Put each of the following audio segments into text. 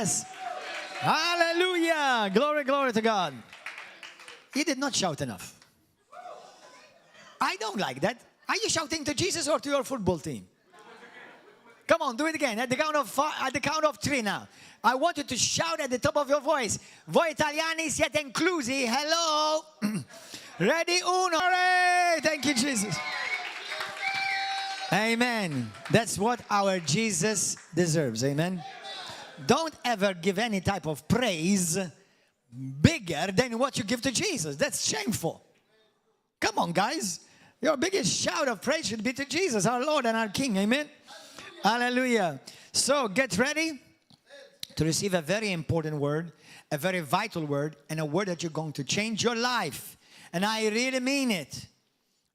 Yes. Hallelujah. Glory, glory to God. You did not shout enough. I don't like that. Are you shouting to Jesus or to your football team? Come on, do it again. At the count of 3 now. I want you to shout at the top of your voice. Voi italiani siete inclusi. Hello. Ready? Uno. Hooray! Thank you, Jesus. Amen. That's what our Jesus deserves. Amen. Don't ever give any type of praise bigger than what you give to Jesus. That's shameful. Come on, guys. Your biggest shout of praise should be to Jesus, our Lord and our King. Amen. Hallelujah. So get ready to receive a very important word, a very vital word, and a word that you're going to change your life. And I really mean it.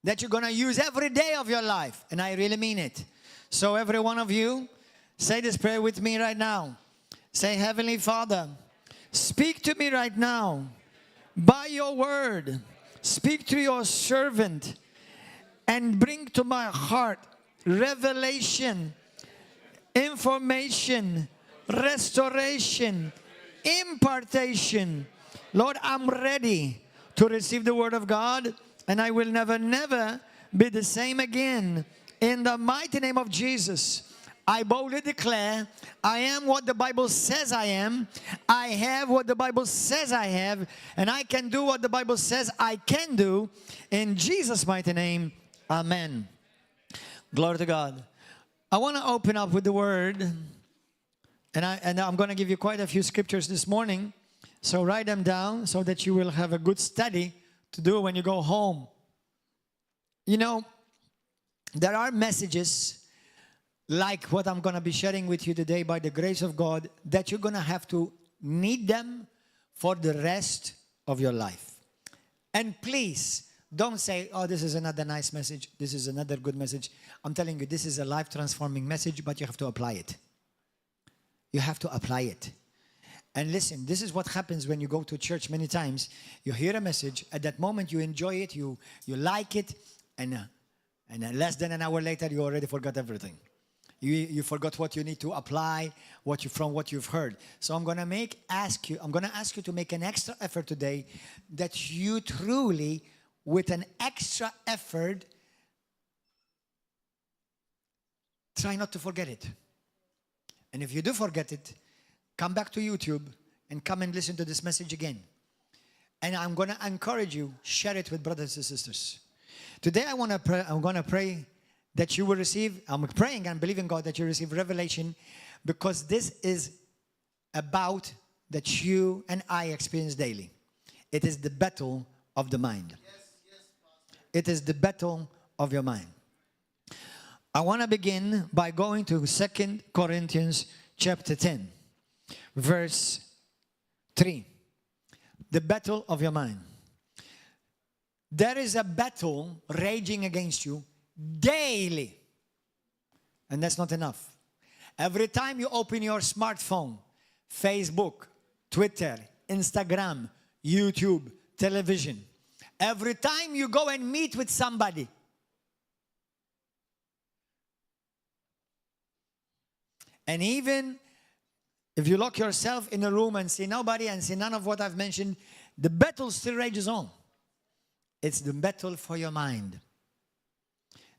That you're going to use every day of your life. And I really mean it. So every one of you, say this prayer with me right now. Say, Heavenly Father, speak to me right now by your word. Speak to your servant and bring to my heart revelation, information, restoration, impartation. Lord, I'm ready to receive the word of God, and I will never be the same again. In the mighty name of Jesus, I boldly declare, I am what the Bible says I am. I have what the Bible says I have, and I can do what the Bible says I can do. In Jesus' mighty name, amen. Glory to God. I want to open up with the word, and I'm going to give you quite a few scriptures this morning. So write them down so that you will have a good study to do when you go home. You know, there are messages like what I'm going to be sharing with you today by the grace of God that you're going to have to need them for the rest of your life. And please, don't say, oh, this is another nice message. This is another good message. I'm telling you, this is a life-transforming message, but you have to apply it. You have to apply it. And listen, this is what happens when you go to church many times. You hear a message. At that moment, you enjoy it. You like it. And less than an hour later, you already forgot everything. You forgot what you need to apply from what you've heard. So I'm going to ask you to make an extra effort today that you truly, with an extra effort, try not to forget it. And if you do forget it, come back to YouTube and come and listen to this message again. And I'm going to encourage you, share it with brothers and sisters. Today I'm going to pray that you will receive, I'm praying and believing God that you receive revelation, because this is about that you and I experience daily. It is the battle of the mind. It is the battle of your mind. I want to begin by going to 2 Corinthians chapter 10, verse 3. The battle of your mind. There is a battle raging against you daily. And that's not enough. Every time you open your smartphone, Facebook, Twitter, Instagram, YouTube, television, every time you go and meet with somebody, and even if you lock yourself in a room and see nobody and see none of what I've mentioned, the battle still rages on. It's the battle for your mind.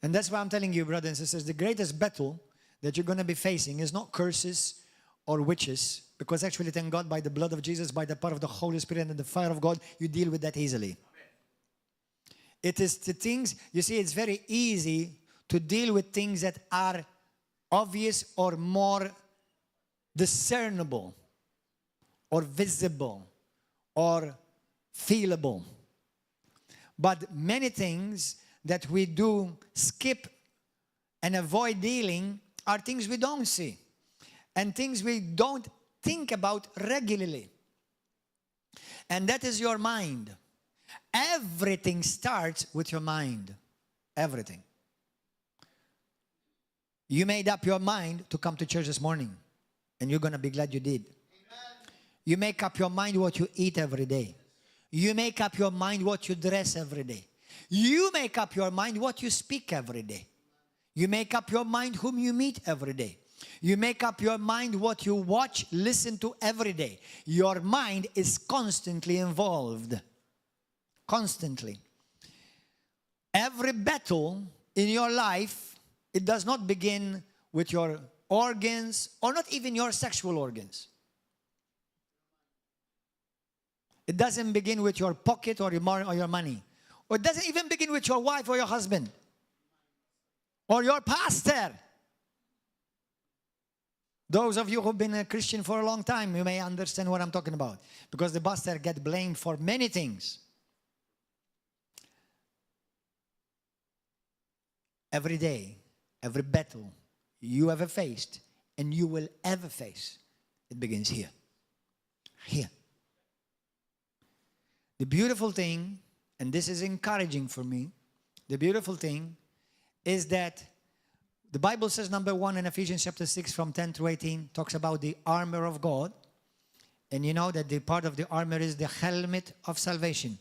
And that's why I'm telling you, brothers and sisters, the greatest battle that you're going to be facing is not curses or witches, because actually, thank God, by the blood of Jesus, by the power of the Holy Spirit and the fire of God, you deal with that easily. It is the things, you see, it's very easy to deal with things that are obvious or more discernible or visible or feelable. But many things that we do skip and avoid dealing are things we don't see and things we don't think about regularly. And that is your mind. Everything starts with your mind. Everything. You made up your mind to come to church this morning, and you're going to be glad you did. Amen. You make up your mind what you eat every day. You make up your mind what you dress every day. You make up your mind what you speak every day. You make up your mind whom you meet every day. You make up your mind what you watch, listen to every day. Your mind is constantly involved. Constantly. Every battle in your life, it does not begin with your organs or not even your sexual organs. It doesn't begin with your pocket or your money. Or it doesn't even begin with your wife or your husband. Or your pastor. Those of you who've been a Christian for a long time, you may understand what I'm talking about. Because the pastor gets blamed for many things. Every day, every battle you ever faced and you will ever face, it begins here. Here. The beautiful thing, and this is encouraging for me, the beautiful thing is that the Bible says, number 1 in Ephesians chapter 6 from 10 to 18, talks about the armor of God. And you know that the part of the armor is the helmet of salvation.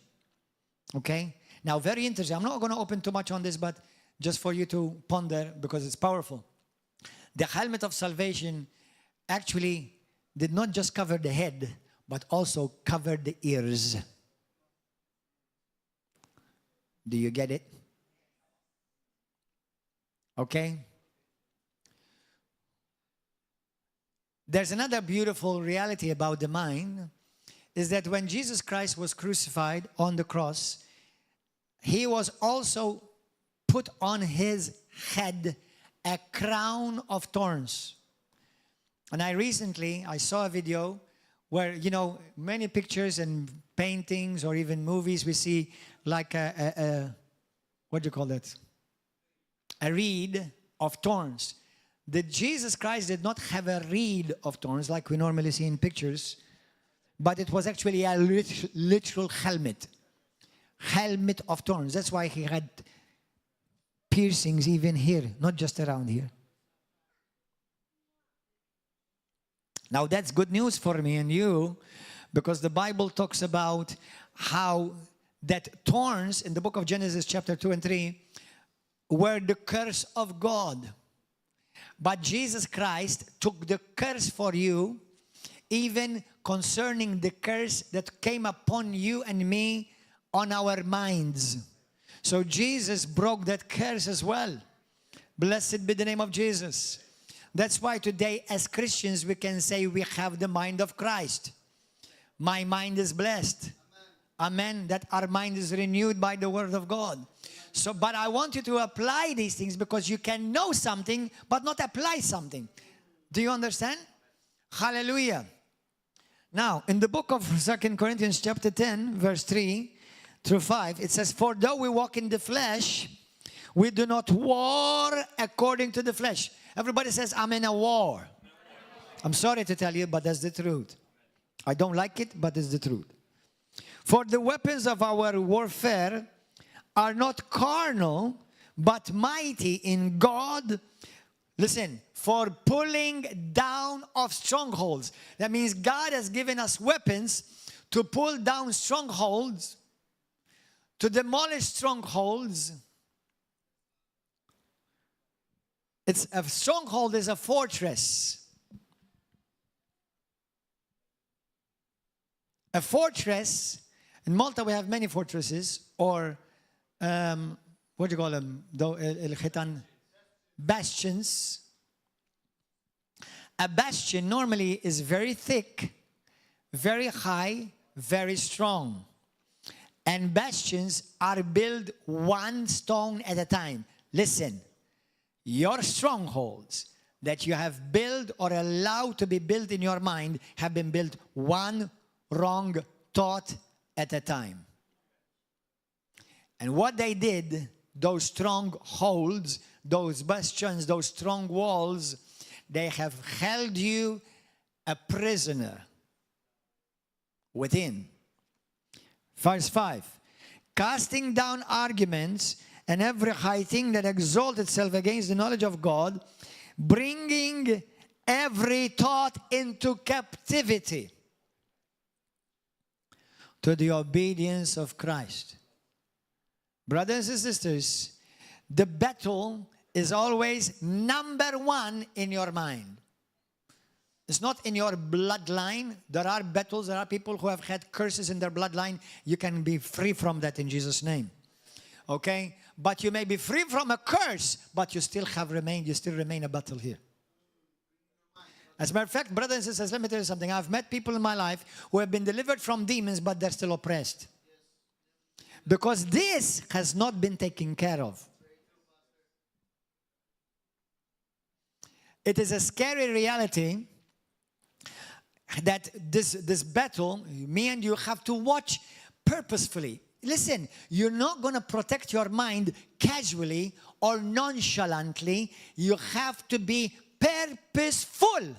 Okay? Now, very interesting. I'm not going to open too much on this, but just for you to ponder because it's powerful. The helmet of salvation actually did not just cover the head, but also covered the ears. Do you get it? Okay? There's another beautiful reality about the mind, is that when Jesus Christ was crucified on the cross, he was also put on his head a crown of thorns. And I saw a video where, you know, many pictures and paintings or even movies, we see like what do you call that? A reed of thorns. Jesus Christ did not have a reed of thorns like we normally see in pictures, but it was actually a literal helmet. Helmet of thorns. That's why he had piercings even here, not just around here. Now that's good news for me and you, because the Bible talks about how that thorns in the book of Genesis chapter 2 and 3 were the curse of God. But Jesus Christ took the curse for you, even concerning the curse that came upon you and me on our minds. So Jesus broke that curse as well. Blessed be the name of Jesus. That's why today as Christians we can say we have the mind of Christ. My mind is blessed. Amen. That our mind is renewed by the word of God. So, but I want you to apply these things because you can know something but not apply something. Do you understand? Hallelujah. Now, in the book of 2 Corinthians chapter 10, verse 3 through 5, it says, "For though we walk in the flesh, we do not war according to the flesh." Everybody says, "I'm in a war." I'm sorry to tell you, but that's the truth. I don't like it, but it's the truth. "For the weapons of our warfare are not carnal, but mighty in God." Listen, "for pulling down of strongholds." That means God has given us weapons to pull down strongholds, to demolish strongholds. A stronghold is a fortress. A fortress, in Malta we have many fortresses, or what do you call them? Bastions. A bastion normally is very thick, very high, very strong. And bastions are built one stone at a time. Listen, your strongholds that you have built or allowed to be built in your mind have been built one wrong thought at a time. And what they did, those strongholds, those bastions, those strong walls, they have held you a prisoner within. Verse 5, "Casting down arguments and every high thing that exalts itself against the knowledge of God, bringing every thought into captivity to the obedience of Christ." Brothers and sisters, the battle is always number one in your mind. It's not in your bloodline. There are battles, there are people who have had curses in their bloodline. You can be free from that in Jesus' name. Okay? But you may be free from a curse, but you still remain a battle here. As a matter of fact, brothers and sisters, let me tell you something. I've met people in my life who have been delivered from demons, but they're still oppressed. Because this has not been taken care of. It is a scary reality that this battle, me and you have to watch purposefully. Listen, you're not going to protect your mind casually or nonchalantly. You have to be purposeful.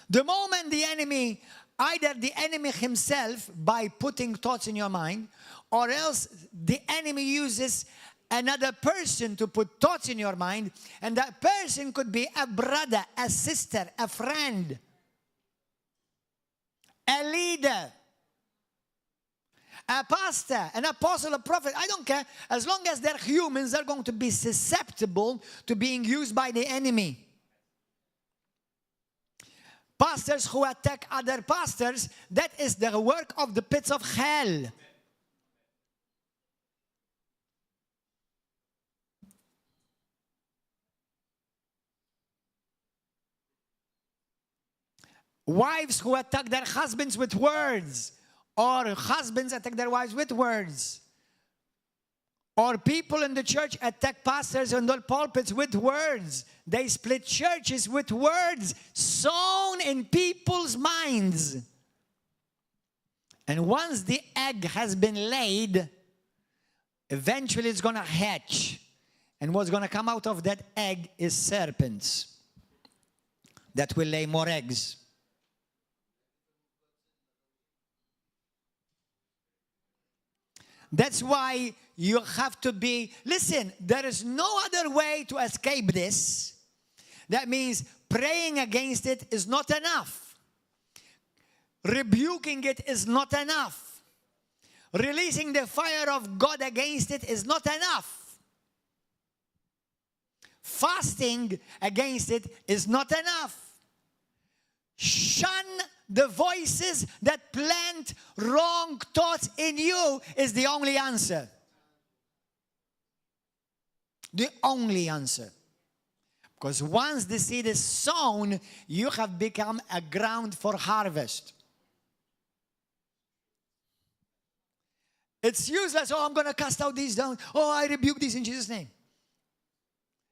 The moment the enemy, either the enemy himself by putting thoughts in your mind, or else the enemy uses another person to put thoughts in your mind, and that person could be a brother, a sister, a friend, a leader, a pastor, an apostle, a prophet. I don't care. As long as they're humans, they're going to be susceptible to being used by the enemy. Pastors who attack other pastors, that is the work of the pits of hell. Wives who attack their husbands with words, or husbands attack their wives with words, or people in the church attack pastors in the pulpits with words. They split churches with words sown in people's minds. And once the egg has been laid, eventually it's going to hatch. And what's going to come out of that egg is serpents that will lay more eggs. That's why you have to be, listen, there is no other way to escape this. That means praying against it is not enough. Rebuking it is not enough. Releasing the fire of God against it is not enough. Fasting against it is not enough. Shun the voices that plant wrong thoughts in you is the only answer. The only answer. Because once the seed is sown, you have become a ground for harvest. It's useless. Oh, I'm going to cast out these down. Oh, I rebuke these in Jesus' name.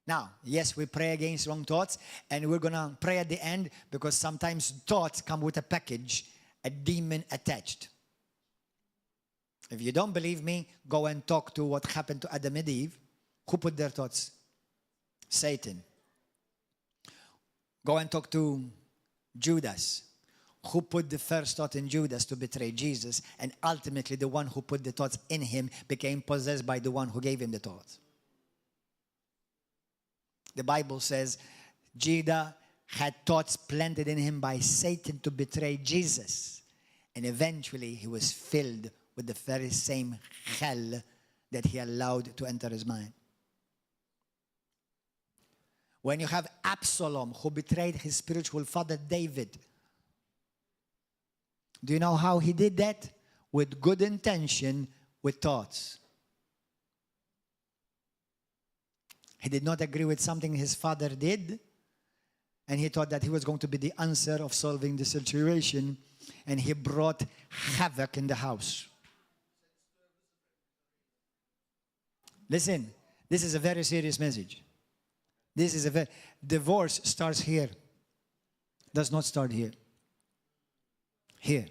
Now, yes, we pray against wrong thoughts, and we're going to pray at the end, because sometimes thoughts come with a package, a demon attached. If you don't believe me, go and talk to what happened to Adam and Eve. Who put their thoughts? Satan. Go and talk to Judas. Who put the first thought in Judas to betray Jesus, and ultimately the one who put the thoughts in him became possessed by the one who gave him the thoughts. The Bible says Judah had thoughts planted in him by Satan to betray Jesus. And eventually he was filled with the very same hell that he allowed to enter his mind. When you have Absalom, who betrayed his spiritual father David, do you know how he did that? With good intention, with thoughts. He did not agree with something his father did, and he thought that he was going to be the answer of solving the situation, and he brought havoc in the house. Listen, this is a very serious message. Divorce starts here. Does not start here. Here.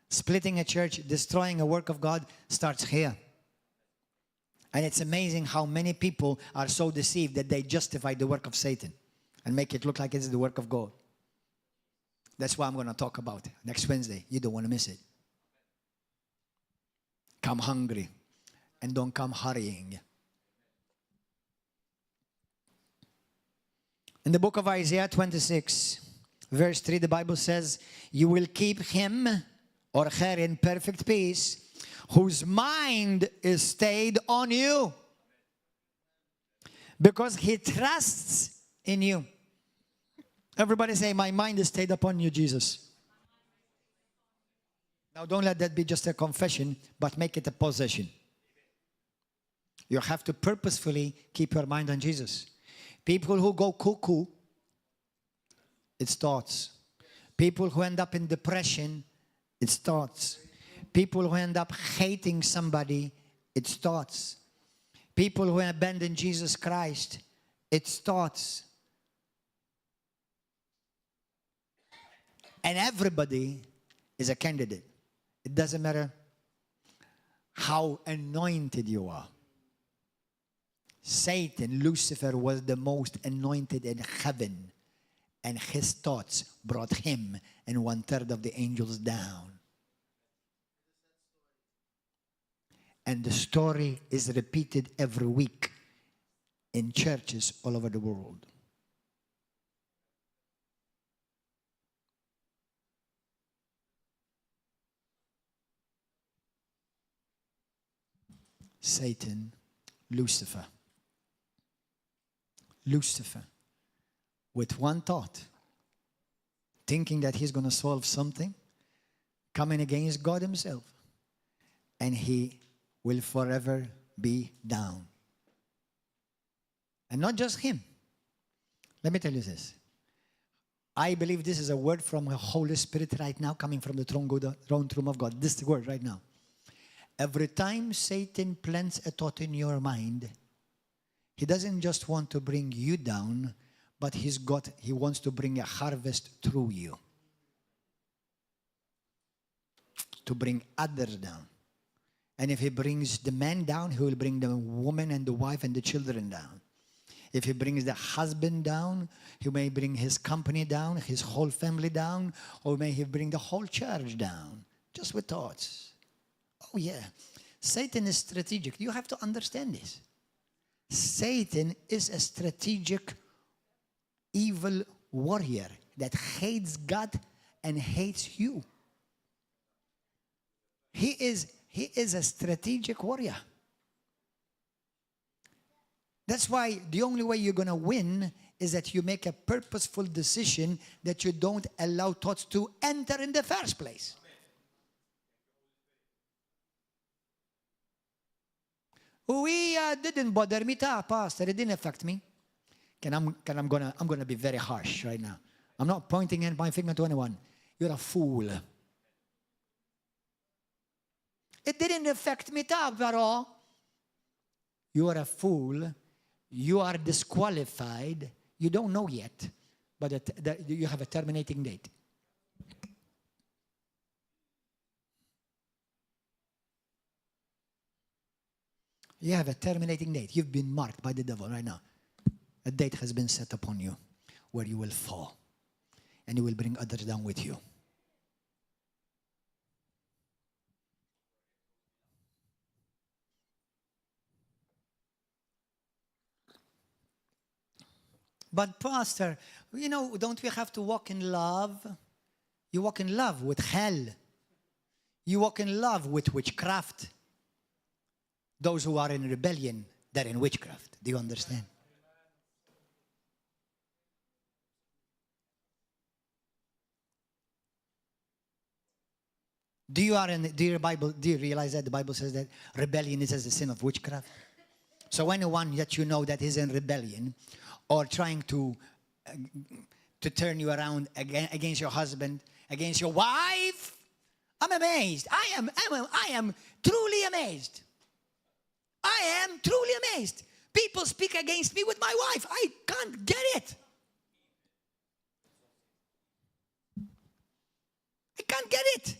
Splitting a church, destroying a work of God starts here. And it's amazing how many people are so deceived that they justify the work of Satan and make it look like it's the work of God. That's why I'm going to talk about it next Wednesday. You don't want to miss it. Come hungry and don't come hurrying. In the book of Isaiah 26, verse 3, the Bible says, "You will keep him or her in perfect peace, whose mind is stayed on you. Because he trusts in you. Everybody say, my mind is stayed upon you, Jesus. Now don't let that be just a confession, but make it a possession. You have to purposefully keep your mind on Jesus. People who go cuckoo, it's thoughts. People who end up in depression, it's thoughts. People who end up hating somebody, it's thoughts. People who abandon Jesus Christ, it's thoughts. And everybody is a candidate. It doesn't matter how anointed you are. Satan, Lucifer, was the most anointed in heaven. And his thoughts brought him and 1/3 of the angels down. And the story is repeated every week in churches all over the world. Satan, Lucifer, with one thought, thinking that he's going to solve something, coming against God himself, and he will forever be down. And not just him. Let me tell you this. I believe this is a word from the Holy Spirit right now, coming from the throne room of God. This is the word right now. Every time Satan plants a thought in your mind, he doesn't just want to bring you down, but he wants to bring a harvest through you. To bring others down. And if he brings the man down, he will bring the woman and the wife and the children down. If he brings the husband down, he may bring his company down, his whole family down, or may he bring the whole church down, just with thoughts. Oh yeah, Satan is strategic. You have to understand this. Satan is a strategic, evil warrior that hates God and hates you. He is a strategic warrior. That's why the only way you're going to win is that you make a purposeful decision that you don't allow thoughts to enter in the first place. Didn't bother me, Pastor. It didn't affect me. I'm gonna be very harsh right now. I'm not pointing my finger to anyone. You're a fool. It didn't affect me, però. You are a fool. You are disqualified. You don't know yet, but you have a terminating date. You have a terminating date. You've been marked by the devil right now. A date has been set upon you where you will fall and you will bring others down with you. But Pastor, don't we have to walk in love? You walk in love with hell. You walk in love with witchcraft. Those who are in rebellion, they're in witchcraft. Do you understand? Do you realize that the Bible says that rebellion is as a sin of witchcraft? So anyone that you know that is in rebellion or trying to turn you around against your husband, against your wife, I'm amazed. I am truly amazed. I am truly amazed. People speak against me with my wife. I can't get it. I can't get it.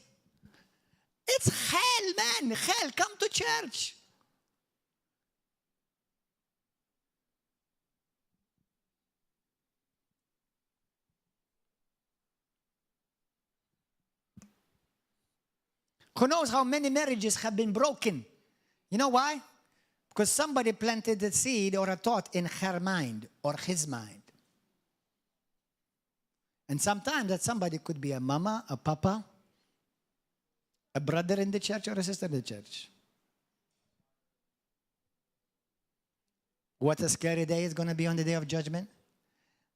It's hell, man. Hell. Come to church. Who knows how many marriages have been broken? You know why? Because somebody planted a seed or a thought in her mind or his mind. And sometimes that somebody could be a mama, a papa, A brother in the church or a sister in the church? What a scary day it's going to be on the day of judgment.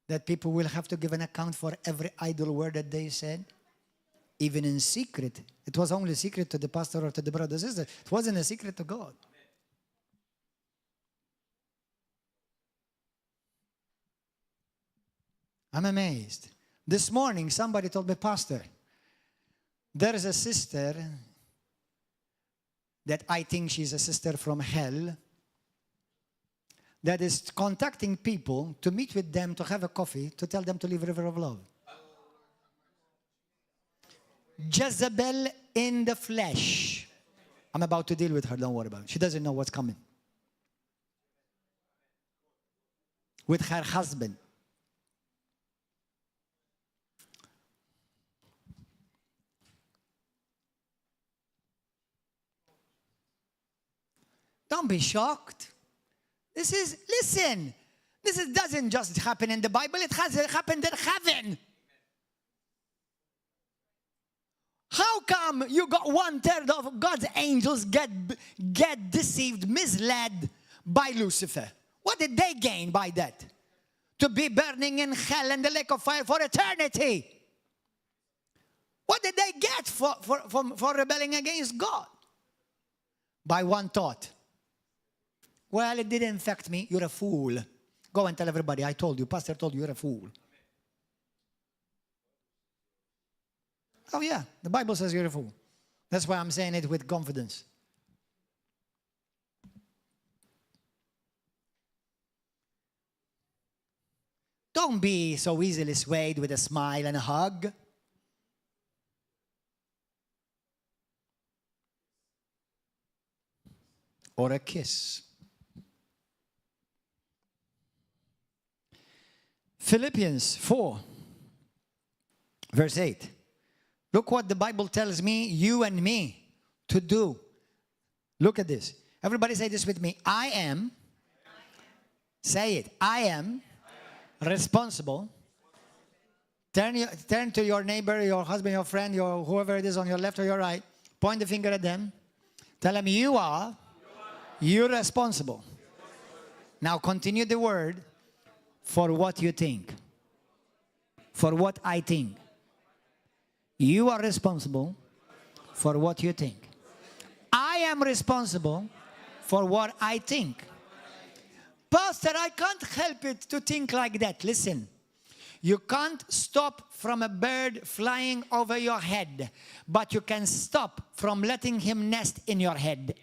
That people will have to give an account for every idle word that they said. Even in secret. It was only a secret to the pastor or to the brother or sister. It wasn't a secret to God. I'm amazed. This morning, somebody told me, Pastor, there is a sister that I think she's a sister from hell that is contacting people to meet with them, to have a coffee, to tell them to leave River of Love. Jezebel in the flesh. I'm about to deal with her, don't worry about it. She doesn't know what's coming. With her husband. Don't be shocked. Listen, doesn't just happen in the Bible, it has happened in heaven. How come you got 1/3 of God's angels get deceived, misled by Lucifer? What did they gain by that? To be burning in hell and the lake of fire for eternity. What did they get for rebelling against God? By one thought. Well, it didn't affect me. You're a fool. Go and tell everybody, I told you, Pastor told you, you're a fool. Oh yeah, the Bible says you're a fool. That's why I'm saying it with confidence. Don't be so easily swayed with a smile and a hug. Or a kiss. Philippians 4, verse 8. Look what the Bible tells me, you and me, to do. Look at this. Everybody say this with me. I am, say it, I am responsible. Turn to your neighbor, your husband, your friend, your whoever it is on your left or your right. Point the finger at them. Tell them you're responsible. Now continue the word. For what you think. For what I think. You are responsible for what you think. I am responsible for what I think. Pastor, I can't help it to think like that. Listen, you can't stop from a bird flying over your head, but you can stop from letting him nest in your head.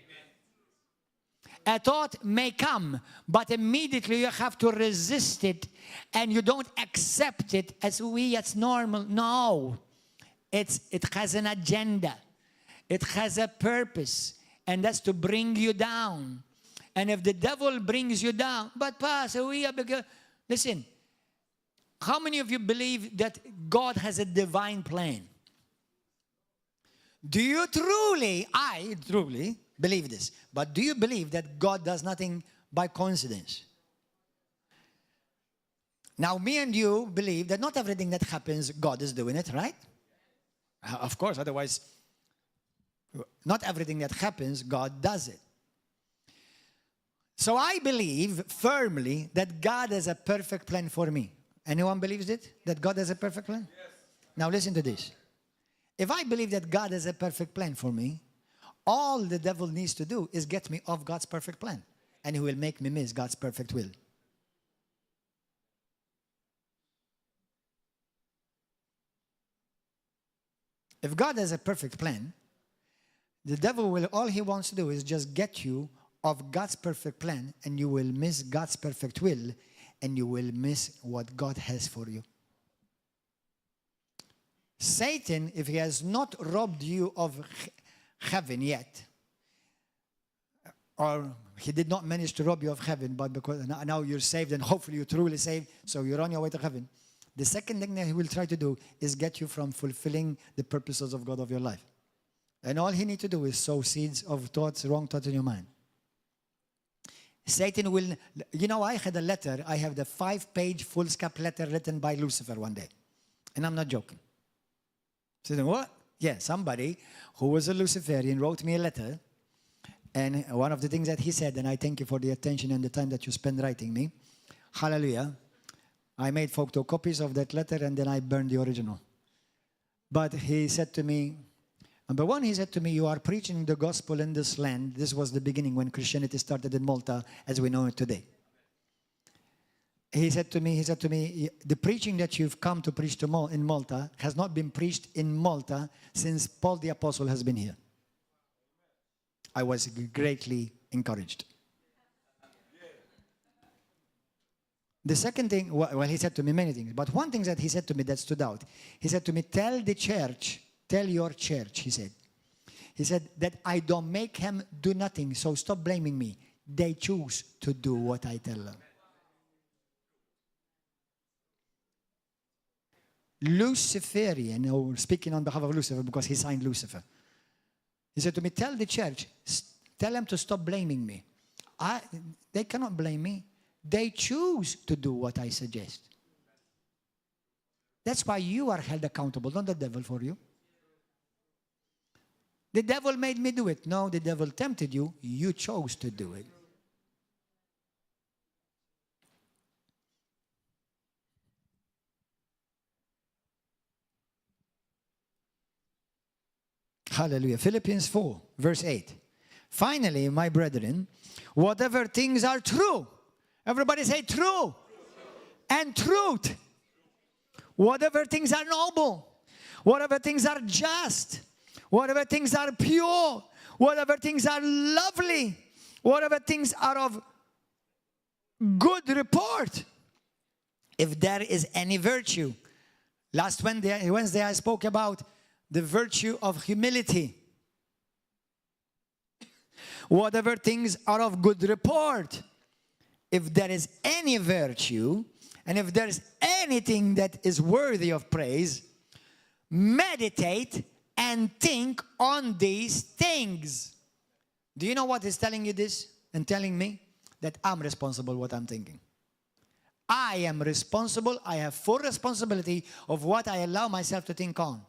A thought may come, but immediately you have to resist it and you don't accept it as it's normal. No. It has an agenda. It has a purpose. And that's to bring you down. And if the devil brings you down, but Pastor, listen, how many of you believe that God has a divine plan? Do you truly, I truly believe this, but do you believe that God does nothing by coincidence? Now, me and you believe that not everything that happens, God is doing it, right? Of course, otherwise, not everything that happens, God does it. So I believe firmly that God has a perfect plan for me. Anyone believes it? That God has a perfect plan? Yes. Now listen to this. If I believe that God has a perfect plan for me, all the devil needs to do is get me off God's perfect plan. And he will make me miss God's perfect will. If God has a perfect plan, the devil will, all he wants to do is just get you off God's perfect plan, and you will miss God's perfect will, and you will miss what God has for you. Satan, if he has not robbed you of heaven yet, or he did not manage to rob you of heaven, but because now you're saved and hopefully you're truly saved, so you're on your way to heaven, the second thing that he will try to do is get you from fulfilling the purposes of God of your life. And all he needs to do is sow seeds of thoughts, wrong thoughts in your mind. Satan will, I had a letter, I have the 5-page foolscap letter written by Lucifer one day. And I'm not joking. Said, what? Yeah, somebody who was a Luciferian wrote me a letter. And one of the things that he said, and I thank you for the attention and the time that you spend writing me. Hallelujah. I made photocopies of that letter and then I burned the original. But he said to me, number one, he said to me, you are preaching the gospel in this land. This was the beginning when Christianity started in Malta as we know it today. He said to me, the preaching that you've come to preach in Malta has not been preached in Malta since Paul the Apostle has been here. I was greatly encouraged. The second thing, well, he said to me many things, but one thing that he said to me that stood out, he said to me, tell your church, he said that I don't make him do nothing, so stop blaming me. They choose to do what I tell them. Luciferian, or speaking on behalf of Lucifer because he signed Lucifer. He said to me, tell the church, tell them to stop blaming me. They cannot blame me. They choose to do what I suggest. That's why you are held accountable, not the devil for you. The devil made me do it. No, the devil tempted you. You chose to do it. Hallelujah. Philippians 4, verse 8. Finally, my brethren, whatever things are true. Everybody say true. And truth. Whatever things are noble. Whatever things are just. Whatever things are pure. Whatever things are lovely. Whatever things are of good report. If there is any virtue. Last Wednesday I spoke about the virtue of humility. Whatever things are of good report. If there is any virtue, and if there is anything that is worthy of praise, meditate and think on these things. Do you know what is telling you this and telling me? That I'm responsible for what I'm thinking. I am responsible. I have full responsibility of what I allow myself to think on.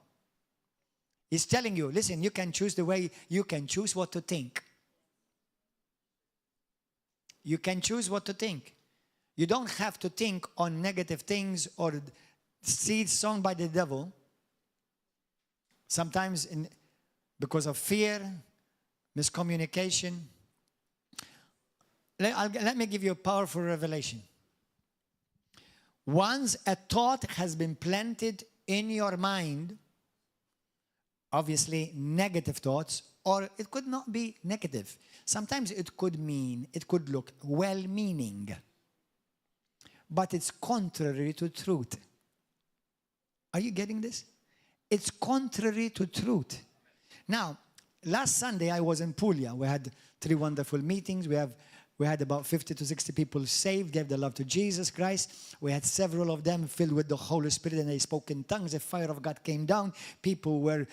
He's telling you, listen, you can choose the way, you can choose what to think. You can choose what to think. You don't have to think on negative things or seeds sown by the devil. Sometimes because of fear, miscommunication. Let me give you a powerful revelation. Once a thought has been planted in your mind, obviously negative thoughts, or it could not be negative. Sometimes it could look well-meaning, but it's contrary to truth. Are you getting this? It's contrary to truth. Now, last Sunday I was in Puglia. We had 3 wonderful meetings. We had about 50 to 60 people saved, gave their love to Jesus Christ. We had several of them filled with the Holy Spirit and they spoke in tongues. The fire of God came down. People were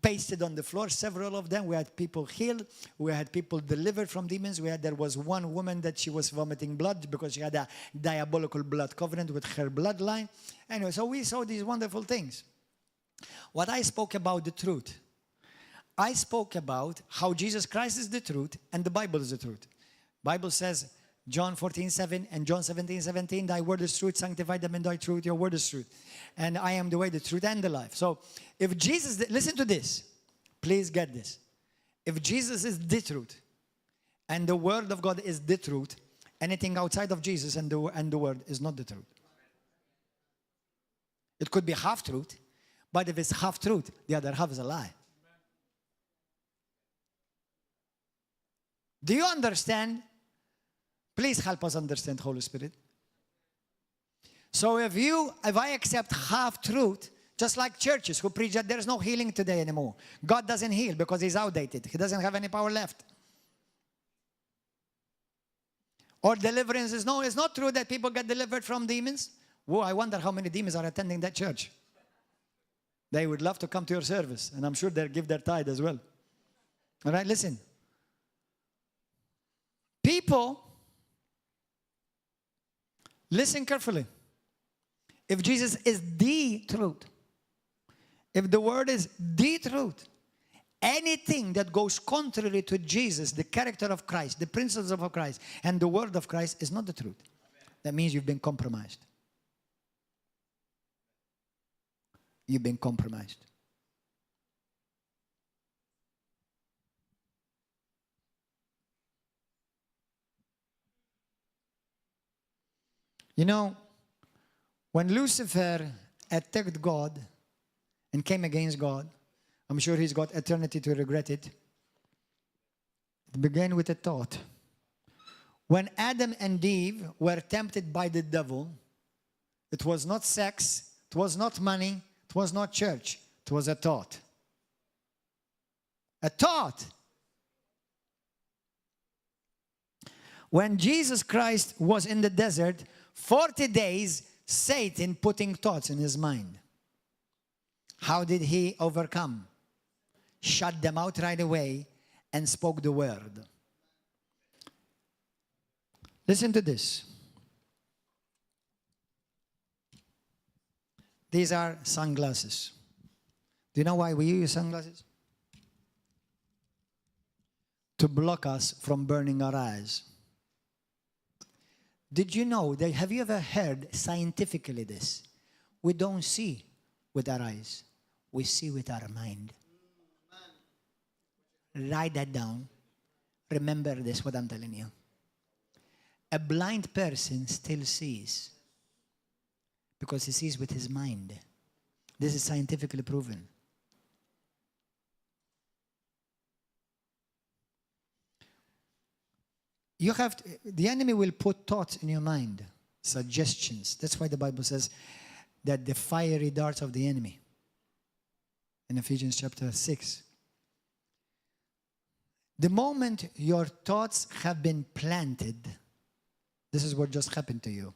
pasted on the floor, several of them. We had people healed. We had people delivered from demons. There was one woman that she was vomiting blood because she had a diabolical blood covenant with her bloodline. Anyway, so we saw these wonderful things. What I spoke about the truth. I spoke about how Jesus Christ is the truth and the Bible is the truth. Bible says, John 14:7 and John 17:17, thy word is truth, sanctify them in thy truth, your word is truth. And I am the way, the truth, and the life. So, if Jesus, listen to this, please get this. If Jesus is the truth, and the word of God is the truth, anything outside of Jesus and the word is not the truth. It could be half truth, but if it's half truth, the other half is a lie. Do you understand? Please help us understand, Holy Spirit. So if I accept half truth, just like churches who preach that there's no healing today anymore. God doesn't heal because he's outdated. He doesn't have any power left. Or deliverance is it's not true that people get delivered from demons. Whoa, I wonder how many demons are attending that church. They would love to come to your service, and I'm sure they'll give their tithe as well. All right, listen. People, listen carefully. If Jesus is the truth, if the word is the truth, anything that goes contrary to Jesus, the character of Christ, the principles of Christ, and the word of Christ is not the truth. That means you've been compromised. You've been compromised. You know, when Lucifer attacked God and came against God, I'm sure he's got eternity to regret it. It began with a thought. When Adam and Eve were tempted by the devil, it was not sex, it was not money, it was not church, it was a thought. A thought. When Jesus Christ was in the desert, 40 days, Satan putting thoughts in his mind. How did he overcome? Shut them out right away and spoke the word. Listen to this. These are sunglasses. Do you know why we use sunglasses? To block us from burning our eyes. Did you know that, have you ever heard scientifically this? We don't see with our eyes. We see with our mind. Write that down. Remember this, what I'm telling you. A blind person still sees because he sees with his mind. This is scientifically proven. The enemy will put thoughts in your mind, suggestions. That's why the Bible says that the fiery darts of the enemy in Ephesians chapter 6. The moment your thoughts have been planted, this is what just happened to you.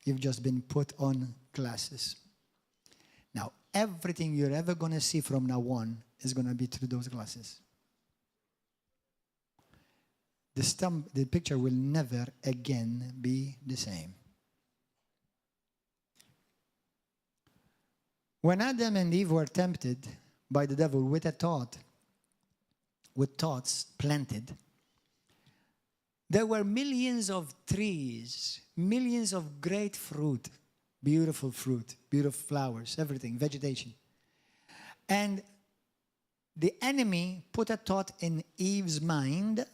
You've just been put on glasses. Now, everything you're ever going to see from now on is going to be through those glasses. The picture will never again be the same. When Adam and Eve were tempted by the devil with thoughts planted, there were millions of trees, millions of great fruit, beautiful flowers, everything, vegetation. And the enemy put a thought in Eve's mind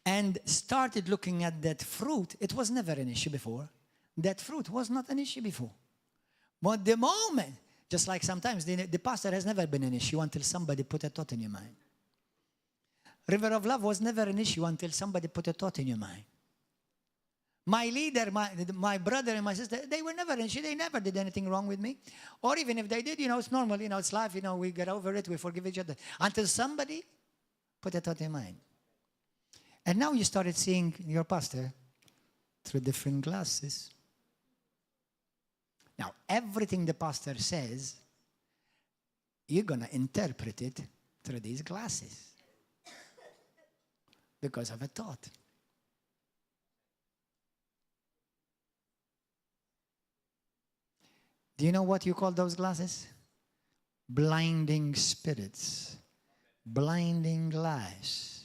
and started looking at that fruit. It was never an issue before. That fruit was not an issue before. But the moment, just like sometimes the pastor has never been an issue until somebody put a thought in your mind. River of Love was never an issue until somebody put a thought in your mind. My leader, my brother and my sister, they were never an issue. They never did anything wrong with me. Or even if they did, it's normal, it's life, we get over it, we forgive each other. Until somebody put a thought in your mind. And now you started seeing your pastor through different glasses. Now, everything the pastor says, you're going to interpret it through these glasses. Because of a thought. Do you know what you call those glasses? Blinding spirits. Blinding lies.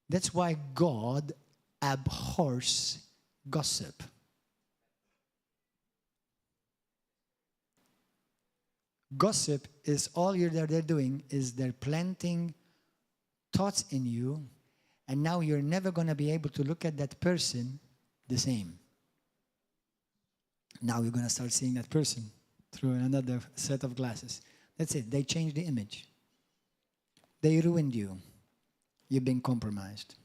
That's why God abhors gossip. Gossip is all they're doing is they're planting thoughts in you, and now you're never going to be able to look at that person the same. Now you're going to start seeing that person through another set of glasses. That's it. They changed the image. They ruined you. You've been compromised.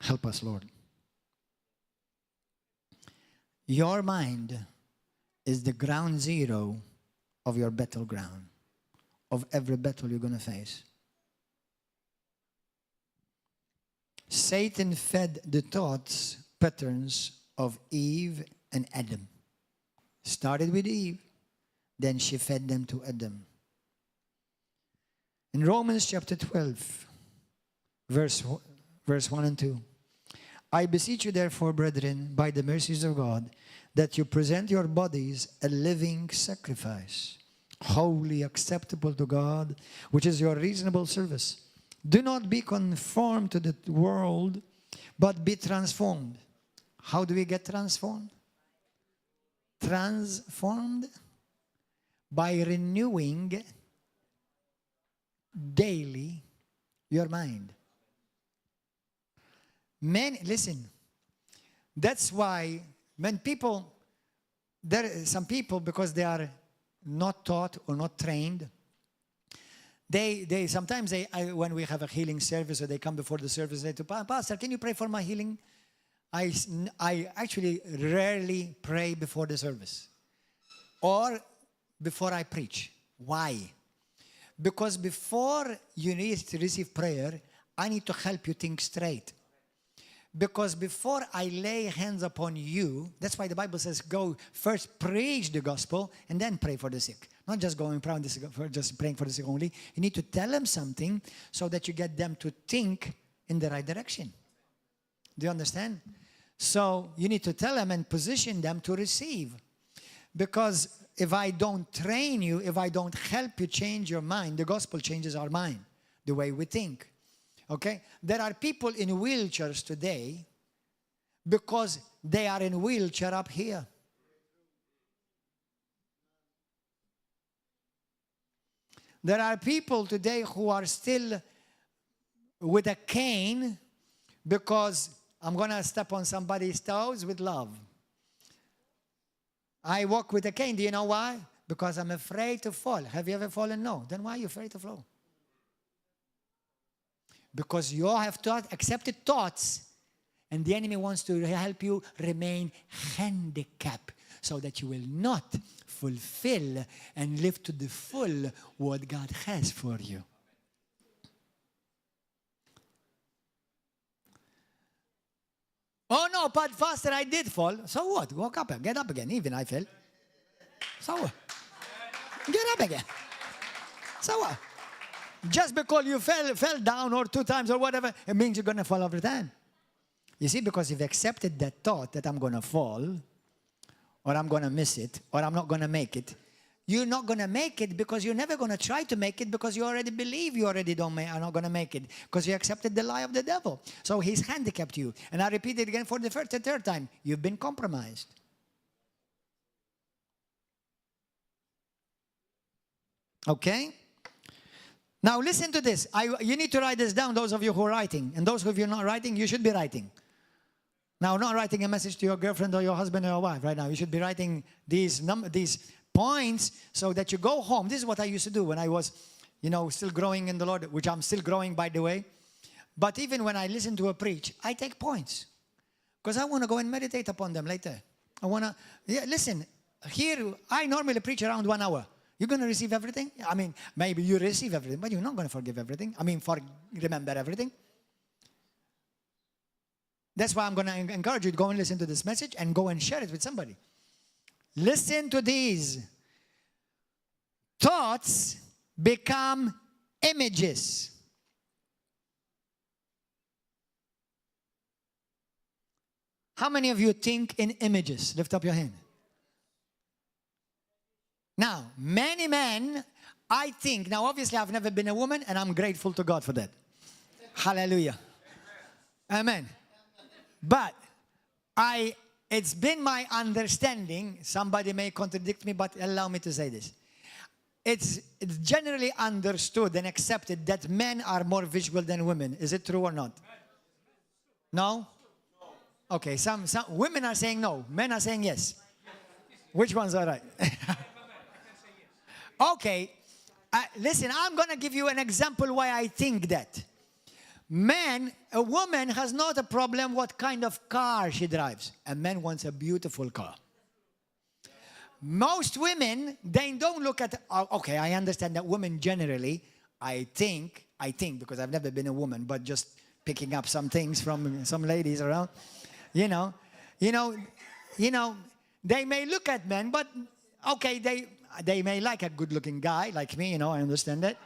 Help us, Lord. Your mind is the ground zero of your battleground, of every battle you're going to face. Satan fed the thoughts, patterns of Eve and Adam. Started with Eve, Then she fed them to Adam. In Romans chapter 12, verse 1 and 2. I beseech you therefore, brethren, by the mercies of God, that you present your bodies a living sacrifice, holy, acceptable to God, which is your reasonable service. Do not be conformed to the world, but be transformed. How do we get transformed? Transformed by renewing daily your mind. Listen, that's why when people, some people, because they are not taught or not trained, they sometimes, when we have a healing service or they come before the service, they say, Pastor, can you pray for my healing? I actually rarely pray before the service or before I preach. Why? Because before you need to receive prayer, I need to help you think straight. Because before I lay hands upon you, that's why the Bible says, go first preach the gospel and then pray for the sick. Not just going around just praying for the sick only. You need to tell them something so that you get them to think in the right direction. Do you understand? So you need to tell them and position them to receive. Because if I don't train you, if I don't help you change your mind, the gospel changes our mind, the way we think. Okay? There are people in wheelchairs today because they are in wheelchair up here. There are people today who are still with a cane because I'm going to step on somebody's toes with love. I walk with a cane. Do you know why? Because I'm afraid to fall. Have you ever fallen? No. Then why are you afraid to fall? Because you have accepted thoughts, and the enemy wants to help you remain handicapped so that you will not fulfill and live to the full what God has for you. Oh no, but Pastor, I did fall. So what? Walk up and get up again. Even I fell. So what? Get up again. So what? Just because you fell down or 2 times or whatever, it means you're going to fall every time. You see, because you've accepted that thought that I'm going to fall, or I'm going to miss it, or I'm not going to make it, you're not going to make it because you're never going to try to make it because you already believe you already are not going to make it because you accepted the lie of the devil. So he's handicapped you. And I repeat it again for the third time. You've been compromised. Okay? Now listen to this. You need to write this down, those of you who are writing. And those of you not writing, you should be writing. Now, not writing a message to your girlfriend or your husband or your wife right now. You should be writing these points so that you go home. This is what I used to do when I was, still growing in the Lord, which I'm still growing, by the way. But even when I listen to a preach, I take points because I want to go and meditate upon them later. I want to, listen, here, I normally preach around 1 hour. You're going to receive everything? I mean, maybe you receive everything, but you're not going to forgive everything. Remember everything. That's why I'm going to encourage you to go and listen to this message and go and share it with somebody. Listen to these. Thoughts become images. How many of you think in images? Lift up your hand. Now, many men, I think, now obviously I've never been a woman and I'm grateful to God for that. Hallelujah. Amen. But it's been my understanding, somebody may contradict me, but allow me to say this. It's generally understood and accepted that men are more visual than women. Is it true or not? No? Okay, some women are saying no, men are saying yes. Which ones are right? Okay, listen, I'm going to give you an example why I think that. A woman has not a problem what kind of car she drives. A man wants a beautiful car. Most women, they don't look at, okay, I understand that women generally, I think, because I've never been a woman, but just picking up some things from some ladies around, they may look at men, but Okay, they may like a good-looking guy like me, I understand that.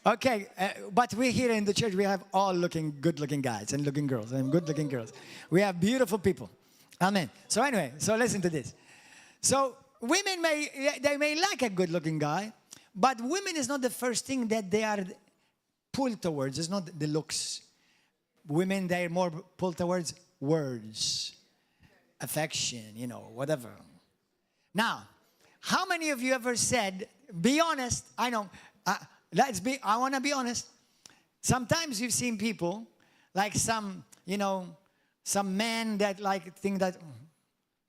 Okay, but we here in the church, we have all good-looking guys and looking girls and good-looking girls. We have beautiful people. Amen. So anyway, so listen to this. So women may like a good-looking guy, but women is not the first thing that they are pulled towards. It's not the looks. Women, they're more pulled towards words, affection, whatever. Now, how many of you ever said, be honest, I know, I want to be honest. Sometimes you've seen people, like some men that think that,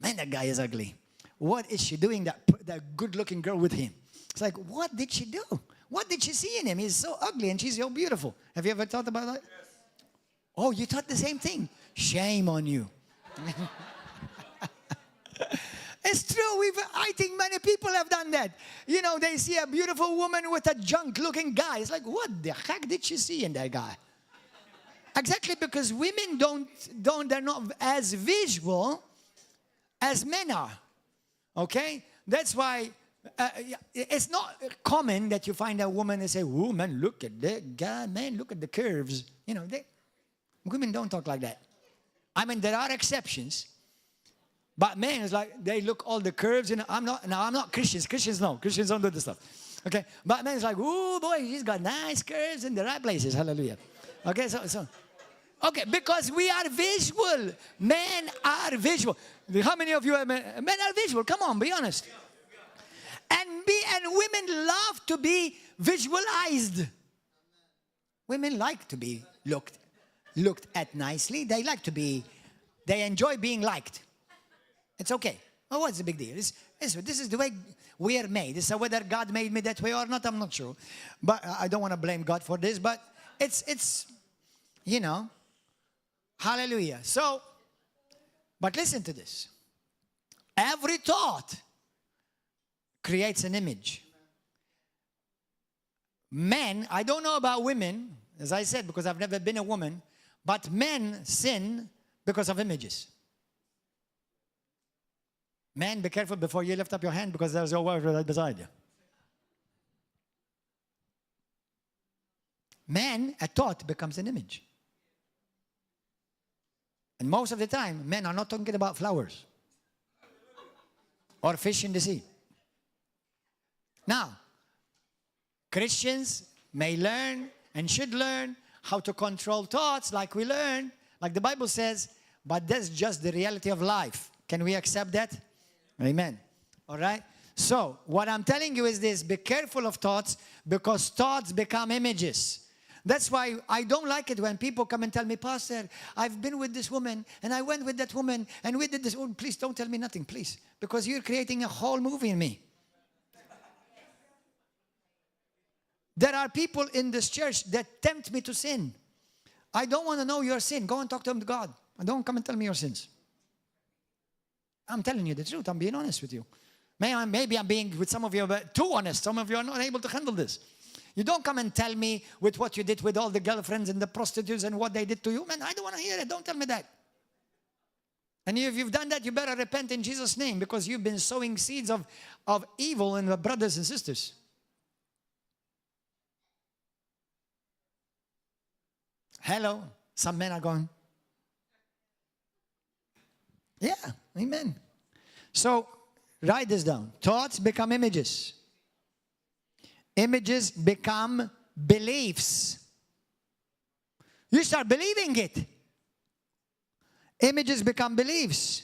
man, that guy is ugly. What is she doing, that good-looking girl with him? It's like, what did she do? What did she see in him? He's so ugly and she's so beautiful. Have you ever thought about that? Yes. Oh, you thought the same thing? Shame on you. It's true. I think many people have done that. They see a beautiful woman with a junk-looking guy. It's like, what the heck did she see in that guy? Exactly, because women they're not as visual as men are. Okay? That's why it's not common that you find a woman and say, "Oh, man, look at that guy. Man, look at the curves." Women don't talk like that. I mean, there are exceptions. But men is like, they look all the curves. I'm not Christians. Christians don't do this stuff. Okay? But men is like, oh boy, he's got nice curves in the right places. Hallelujah. Okay, so okay, because we are visual. Men are visual. How many of you are men? Men are visual. Come on, be honest. And women love to be visualized. Women like to be looked at nicely. They enjoy being liked. It's okay. Oh, what's the big deal? This is the way we are made. So whether God made me that way or not, I'm not sure. But I don't want to blame God for this. But it's hallelujah. So, but listen to this. Every thought creates an image. Men, I don't know about women, as I said, because I've never been a woman, but men sin because of images. Men, be careful before you lift up your hand because there's your wife right beside you. Men, a thought becomes an image. And most of the time, men are not talking about flowers or fish in the sea. Now, Christians may learn and should learn how to control thoughts like we learn, like the Bible says, but that's just the reality of life. Can we accept that? Amen. All right? So, what I'm telling you is this. Be careful of thoughts because thoughts become images. That's why I don't like it when people come and tell me, Pastor, I've been with this woman and I went with that woman and we did this. Oh, please don't tell me nothing, please. Because you're creating a whole movie in me. There are people in this church that tempt me to sin. I don't want to know your sin. Go and talk to God. Don't come and tell me your sins. I'm telling you the truth. I'm being honest with you. Maybe I'm being with some of you but too honest. Some of you are not able to handle this. You don't come and tell me with what you did with all the girlfriends and the prostitutes and what they did to you. Man, I don't want to hear it. Don't tell me that. And if you've done that, you better repent in Jesus' name because you've been sowing seeds of evil in the brothers and sisters. Hello. Some men are going, yeah, amen. So, write this down. Thoughts become images. Images become beliefs. You start believing it. Images become beliefs.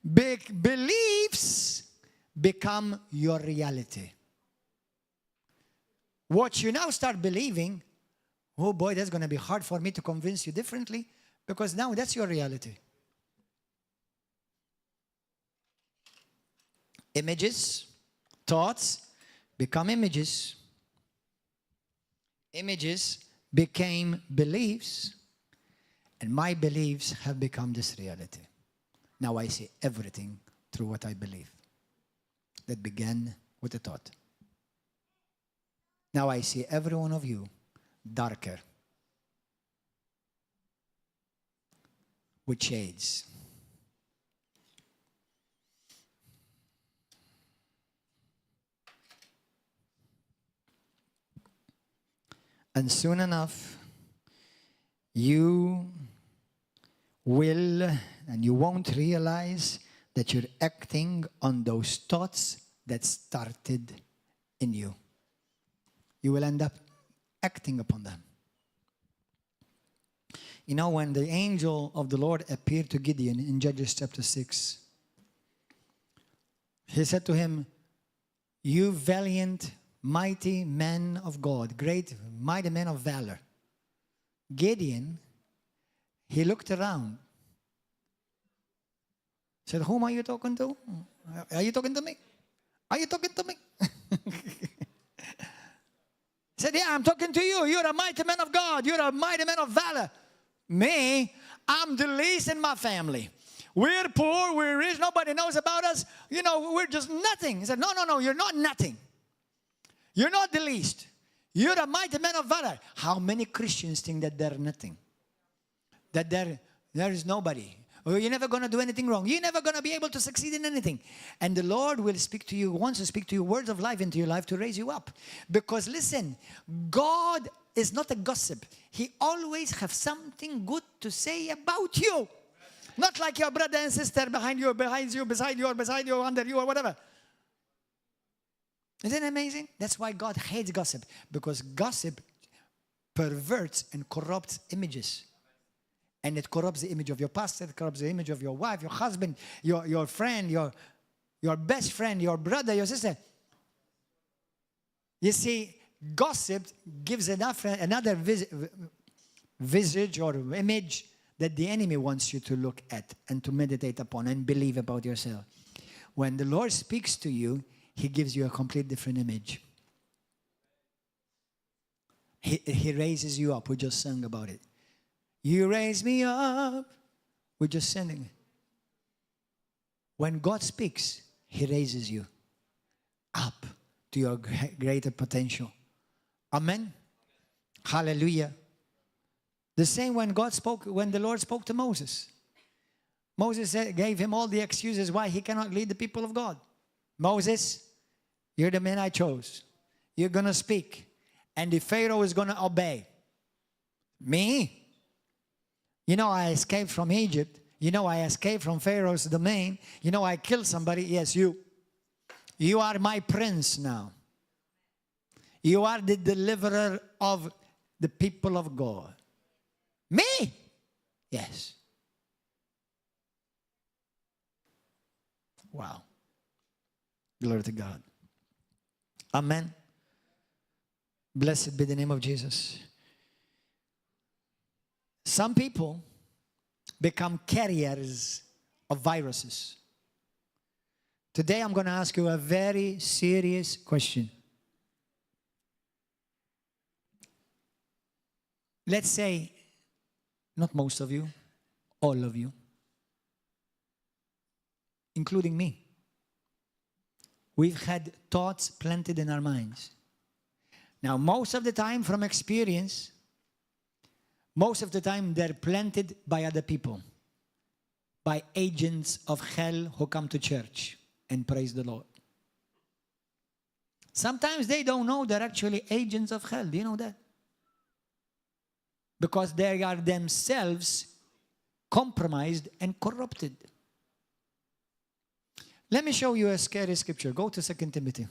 Beliefs become your reality. What you now start believing, oh boy, that's going to be hard for me to convince you differently because now that's your reality. Images, thoughts become images. Images became beliefs, and my beliefs have become this reality. Now I see everything through what I believe. That began with a thought. Now I see every one of you darker, with shades, And soon enough, you will, and you won't realize that you're acting on those thoughts that started in you. You will end up acting upon them. You know, when the angel of the Lord appeared to Gideon in Judges chapter 6, he said to him, "You valiant, mighty man of God, great, mighty man of valor." Gideon, he looked around. Said, "Whom are you talking to? Are you talking to me? Are you talking to me?" Said, "Yeah, I'm talking to you. You're a mighty man of God. You're a mighty man of valor. Me, I'm the least in my family. We're poor, we're rich, nobody knows about us. You know, we're just nothing." He said, No, you're not nothing. You're not the least. You're a mighty man of valor. How many Christians think that they're nothing? That there is nobody. Or you're never going to do anything wrong. You're never going to be able to succeed in anything. And the Lord will speak to you, wants to speak to you words of life into your life to raise you up. Because listen, God is not a gossip. He always has something good to say about you. Not like your brother and sister behind you, beside you, under you, or whatever. Isn't it amazing? That's why God hates gossip. Because gossip perverts and corrupts images. And it corrupts the image of your pastor, it corrupts the image of your wife, your husband, your friend, your best friend, your brother, your sister. You see, gossip gives another visage or image that the enemy wants you to look at and to meditate upon and believe about yourself. When the Lord speaks to you, He gives you a complete different image. He raises you up. We just sang about it. You raise me up. We're just singing. When God speaks, He raises you up to your greater potential. Amen. Hallelujah. The same when the Lord spoke to Moses. Moses gave him all the excuses why he cannot lead the people of God. Moses, you're the man I chose. You're going to speak. And the Pharaoh is going to obey. Me? You know, I escaped from Egypt. You know, I escaped from Pharaoh's domain. You know, I killed somebody. Yes, you. You are my prince now. You are the deliverer of the people of God. Me? Yes. Wow. Glory to God. Amen. Blessed be the name of Jesus. Some people become carriers of viruses. Today I'm going to ask you a very serious question. Let's say, not most of you, all of you, including me. We've had thoughts planted in our minds. Now, most of the time, from experience, most of the time they're planted by other people, by agents of hell who come to church and praise the Lord. Sometimes they don't know they're actually agents of hell. Do you know that? Because they are themselves compromised and corrupted. Let me show you a scary scripture. Go to 2 Timothy.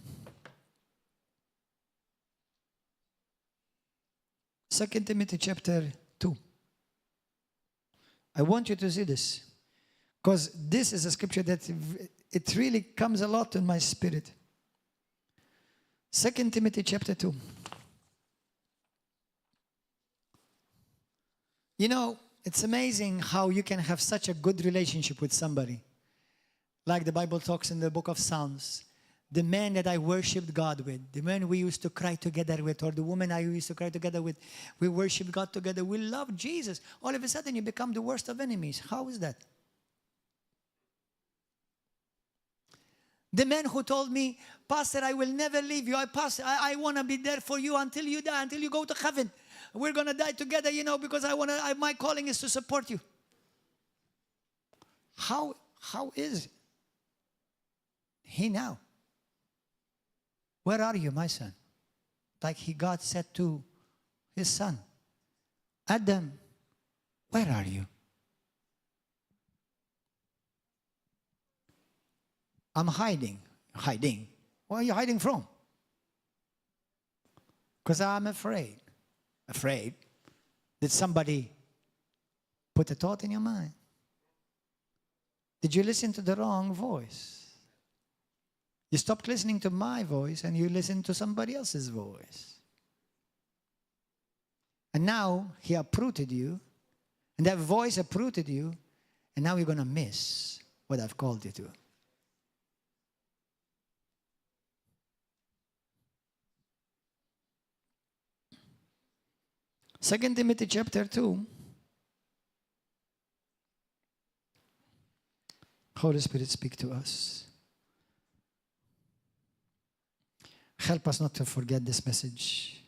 2 Timothy chapter 2. I want you to see this, because this is a scripture that it really comes a lot in my spirit. 2 Timothy chapter 2. You know, it's amazing how you can have such a good relationship with somebody. Like the Bible talks in the book of Psalms. The man that I worshipped God with, the man we used to cry together with, or the woman I used to cry together with, we worship God together, we love Jesus. All of a sudden you become the worst of enemies. How is that? The man who told me, Pastor, I will never leave you. I want to be there for you until you die, until you go to heaven. We're going to die together, you know, because my calling is to support you. How is he now? Where are you, my son? Like God said to his son, Adam, where are you? I'm hiding. Hiding? Where are you hiding from? Because I'm afraid. Afraid? Did somebody put a thought in your mind? Did you listen to the wrong voice? You stopped listening to my voice and you listened to somebody else's voice. And now he uprooted you, and that voice uprooted you, and now you're going to miss what I've called you to. Second Timothy chapter 2. Holy Spirit, speak to us. Help us not to forget this message.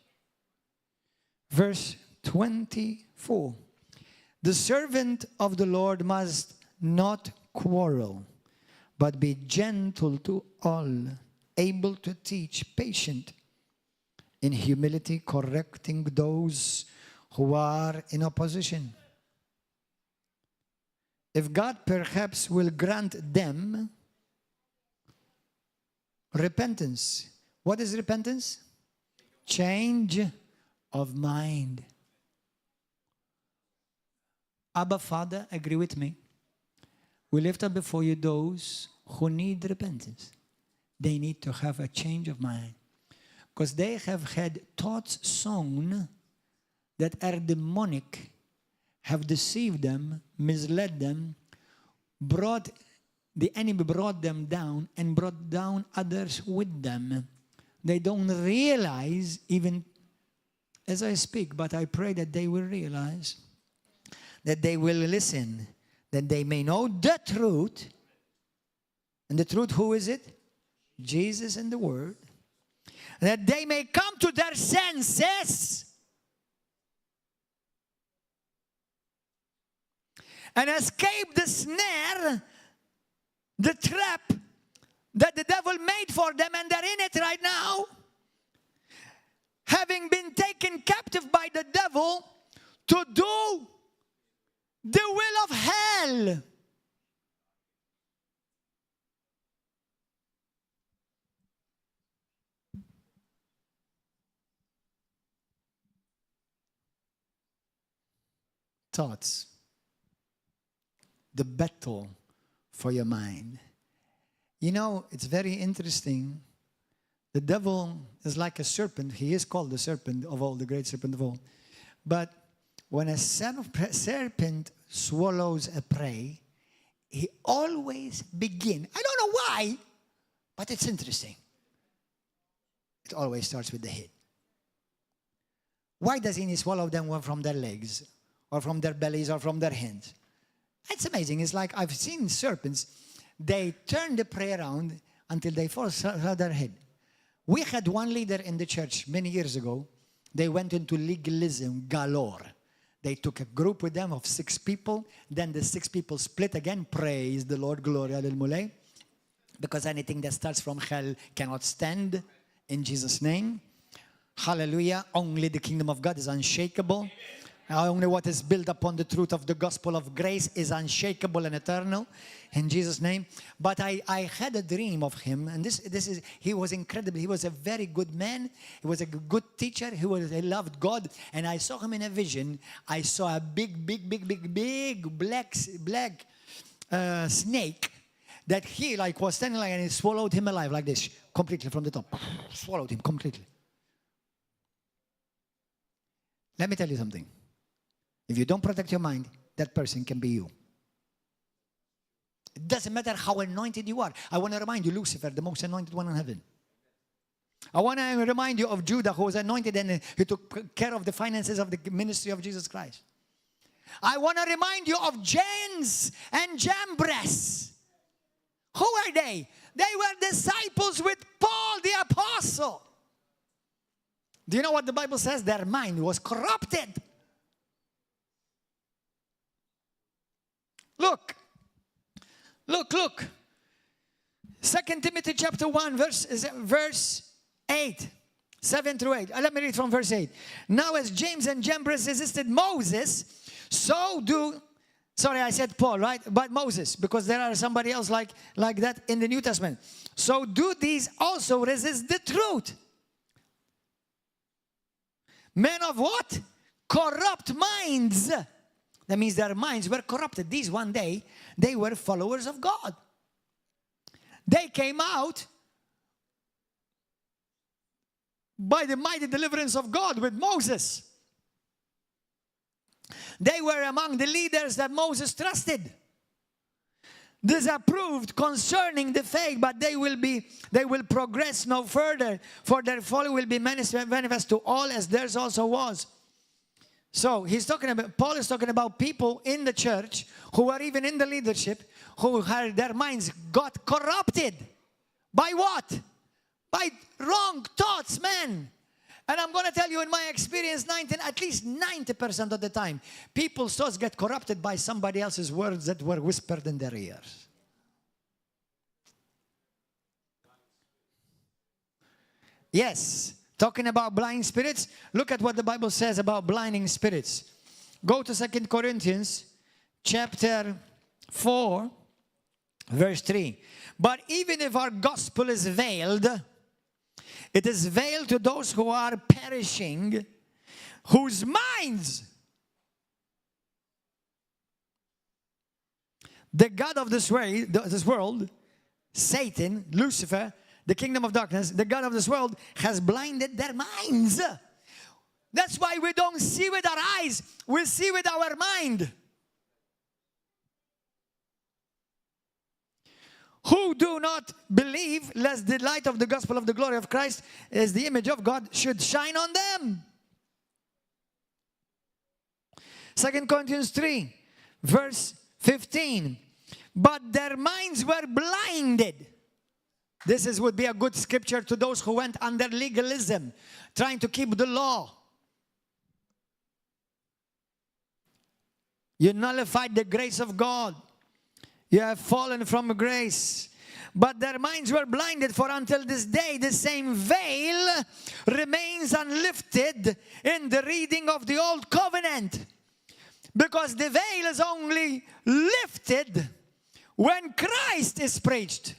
Verse 24. The servant of the Lord must not quarrel, but be gentle to all, able to teach, patient, in humility, correcting those who are in opposition. If God perhaps will grant them repentance. What is repentance? Change of mind. Abba, Father, agree with me. We lift up before you those who need repentance. They need to have a change of mind. Because they have had thoughts sown that are demonic, have deceived them, misled them, the enemy brought them down and brought down others with them. They don't realize even as I speak, but I pray that they will realize, that they will listen, that they may know the truth. And the truth, who is it? Jesus and the Word. That they may come to their senses and escape the snare, the trap that the devil made for them, and they're in it right now. Having been taken captive by the devil to do the will of hell. Thoughts. The battle for your mind. You know, it's very interesting. The devil is like a serpent. He is called the serpent of all, the great serpent of all. But when a serpent swallows a prey, he always begins. I don't know why, but it's interesting. It always starts with the head. Why doesn't he swallow them from their legs, or from their bellies, or from their hands? It's amazing. It's like I've seen serpents. They turn the prey around until they fall on their head. We had one leader in the church many years ago. They went into legalism galore. They took a group with them of 6 people. Then the 6 people split again. Praise the Lord, gloria lil mulay. Because anything that starts from hell cannot stand in Jesus' name. Hallelujah. Only the kingdom of God is unshakable. Only what is built upon the truth of the gospel of grace is unshakable and eternal, in Jesus' name. But I had a dream of him, and he was incredible. He was a very good man. He was a good teacher. He loved God. And I saw him in a vision. I saw a big black snake that he was standing and he swallowed him alive like this, completely from the top. Swallowed him completely. Let me tell you something. If you don't protect your mind, that person can be you. It doesn't matter how anointed you are. I want to remind you, Lucifer, the most anointed one in heaven. I want to remind you of Judah, who was anointed and he took care of the finances of the ministry of Jesus Christ. I want to remind you of James and Jambres. Who are they? They were disciples with Paul the apostle. Do you know what the Bible says? Their mind was corrupted. Look. 2 Timothy chapter 1, verse 8. 7 through 8. Let me read from verse 8. Now as James and Jambres resisted Moses, so do... Sorry, I said Paul, right? But Moses, because there are somebody else like that in the New Testament. So do these also resist the truth. Men of what? Corrupt minds. That means their minds were corrupted. These one day, they were followers of God. They came out by the mighty deliverance of God with Moses. They were among the leaders that Moses trusted. Disapproved concerning the faith, but they will progress no further, for their folly will be manifest to all, as theirs also was. So Paul is talking about people in the church who are even in the leadership, who had their minds got corrupted. By what? By wrong thoughts, man. And I'm going to tell you, in my experience, at least 90% of the time, people's thoughts get corrupted by somebody else's words that were whispered in their ears. Yes, talking about blind spirits, look at what the Bible says about blinding spirits. Go to 2 Corinthians chapter 4, verse 3. But even if our gospel is veiled, it is veiled to those who are perishing, whose minds the God of this world, Satan, Lucifer, the kingdom of darkness, the God of this world, has blinded their minds. That's why we don't see with our eyes, we see with our mind. Who do not believe, lest the light of the gospel of the glory of Christ, as the image of God, should shine on them. 2 Corinthians 3, verse 15. But their minds were blinded. This would be a good scripture to those who went under legalism, trying to keep the law. You nullified the grace of God. You have fallen from grace. But their minds were blinded, for until this day the same veil remains unlifted in the reading of the old covenant. Because the veil is only lifted when Christ is preached.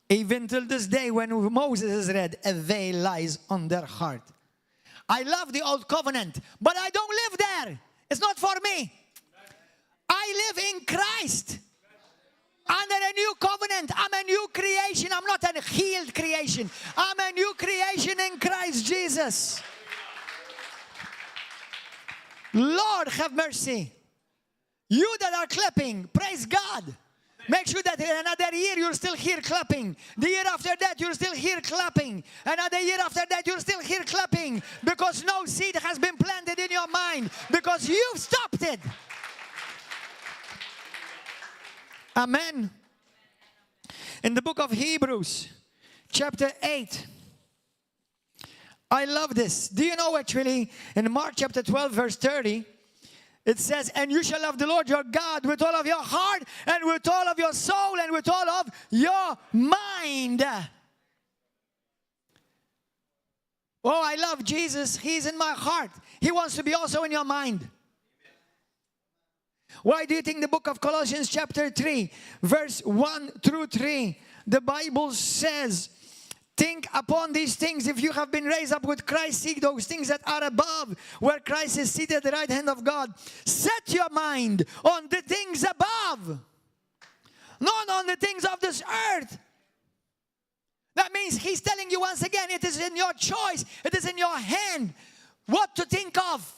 Even till this day, when Moses is read, a veil lies on their heart. I love the old covenant, but I don't live there. It's not for me. I live in Christ. Under a new covenant, I'm a new creation. I'm not a healed creation. I'm a new creation in Christ Jesus. Lord, have mercy. You that are clapping, praise God. Make sure that in another year you'll still hear clapping. The year after that you'll still hear clapping. Another year after that you'll still hear clapping. Because no seed has been planted in your mind. Because you've stopped it. Amen. In the book of Hebrews, chapter 8. I love this. Do you know actually in Mark chapter 12 verse 30, it says, and you shall love the Lord your God with all of your heart and with all of your soul and with all of your mind. Oh, I love Jesus. He's in my heart. He wants to be also in your mind. Why do you think the book of Colossians chapter 3, verse 1 through 3, the Bible says, think upon these things. If you have been raised up with Christ, seek those things that are above, where Christ is seated at the right hand of God. Set your mind on the things above, not on the things of this earth. That means he's telling you once again, it is in your choice, it is in your hand what to think of.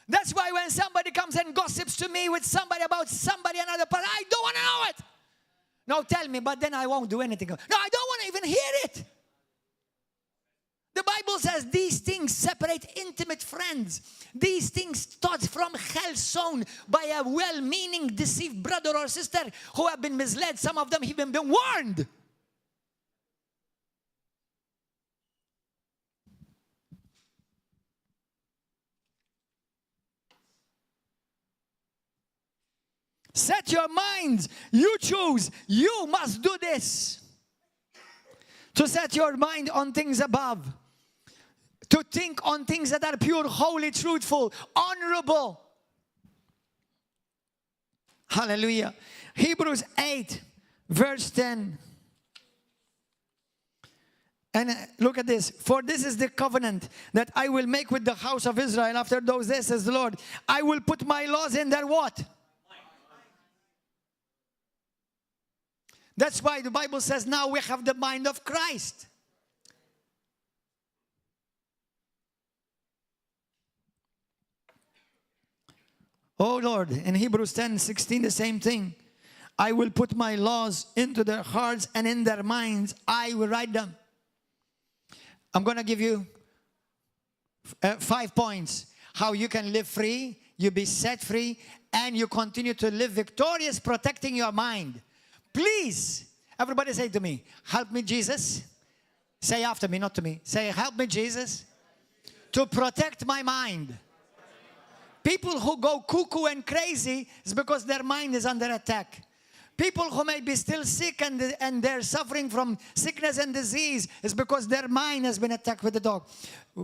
That's why when somebody comes and gossips to me with somebody about somebody, another person, I don't want to know it. No, tell me, but then I won't do anything. No, I don't want to even hear it. The Bible says these things separate intimate friends. These things thought from hell sown by a well-meaning, deceived brother or sister who have been misled. Some of them even been warned. Set your minds. You choose. You must do this. To set your mind on things above. To think on things that are pure, holy, truthful, honorable. Hallelujah. Hebrews 8, verse 10. And look at this. For this is the covenant that I will make with the house of Israel after those days, says the Lord. I will put my laws in their what? That's why the Bible says now we have the mind of Christ. Oh Lord, in Hebrews 10:16, the same thing. I will put my laws into their hearts and in their minds I will write them. I'm going to give you 5 points. How you can live free, you be set free, and you continue to live victorious, protecting your mind. Please, everybody say to me, help me, Jesus. Say after me, not to me. Say, help me, Jesus, to protect my mind. People who go cuckoo and crazy is because their mind is under attack. People who may be still sick and they're suffering from sickness and disease is because their mind has been attacked with the dog.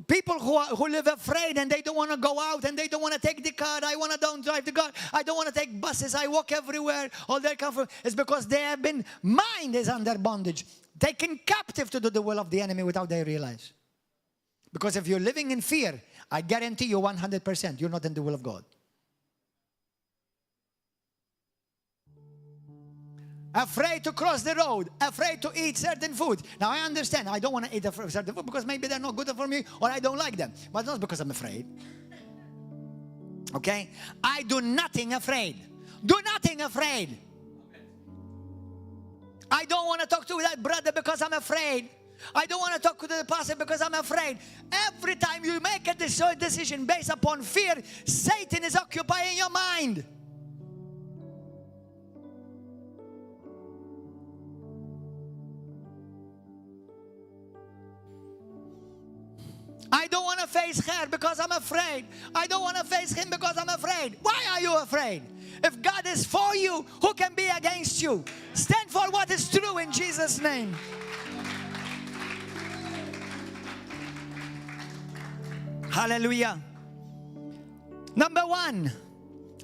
People who live afraid and they don't want to go out and they don't want to take the car. Don't drive the car. I don't want to take buses. I walk everywhere. All their comfort is because they have been, mind is under bondage. Taken captive to do the will of the enemy without they realize. Because if you're living in fear, I guarantee you 100% you're not in the will of God. Afraid to cross the road, afraid to eat certain food. Now I understand, I don't want to eat certain food because maybe they're not good for me or I don't like them. But not because I'm afraid. Okay? I do nothing afraid. Do nothing afraid. I don't want to talk to that brother because I'm afraid. I don't want to talk to the pastor because I'm afraid. Every time you make a decision based upon fear, Satan is occupying your mind. I don't want to face her because I'm afraid. I don't want to face him because I'm afraid. Why are you afraid? If God is for you, who can be against you? Stand for what is true in Jesus' name. Hallelujah. Number 1,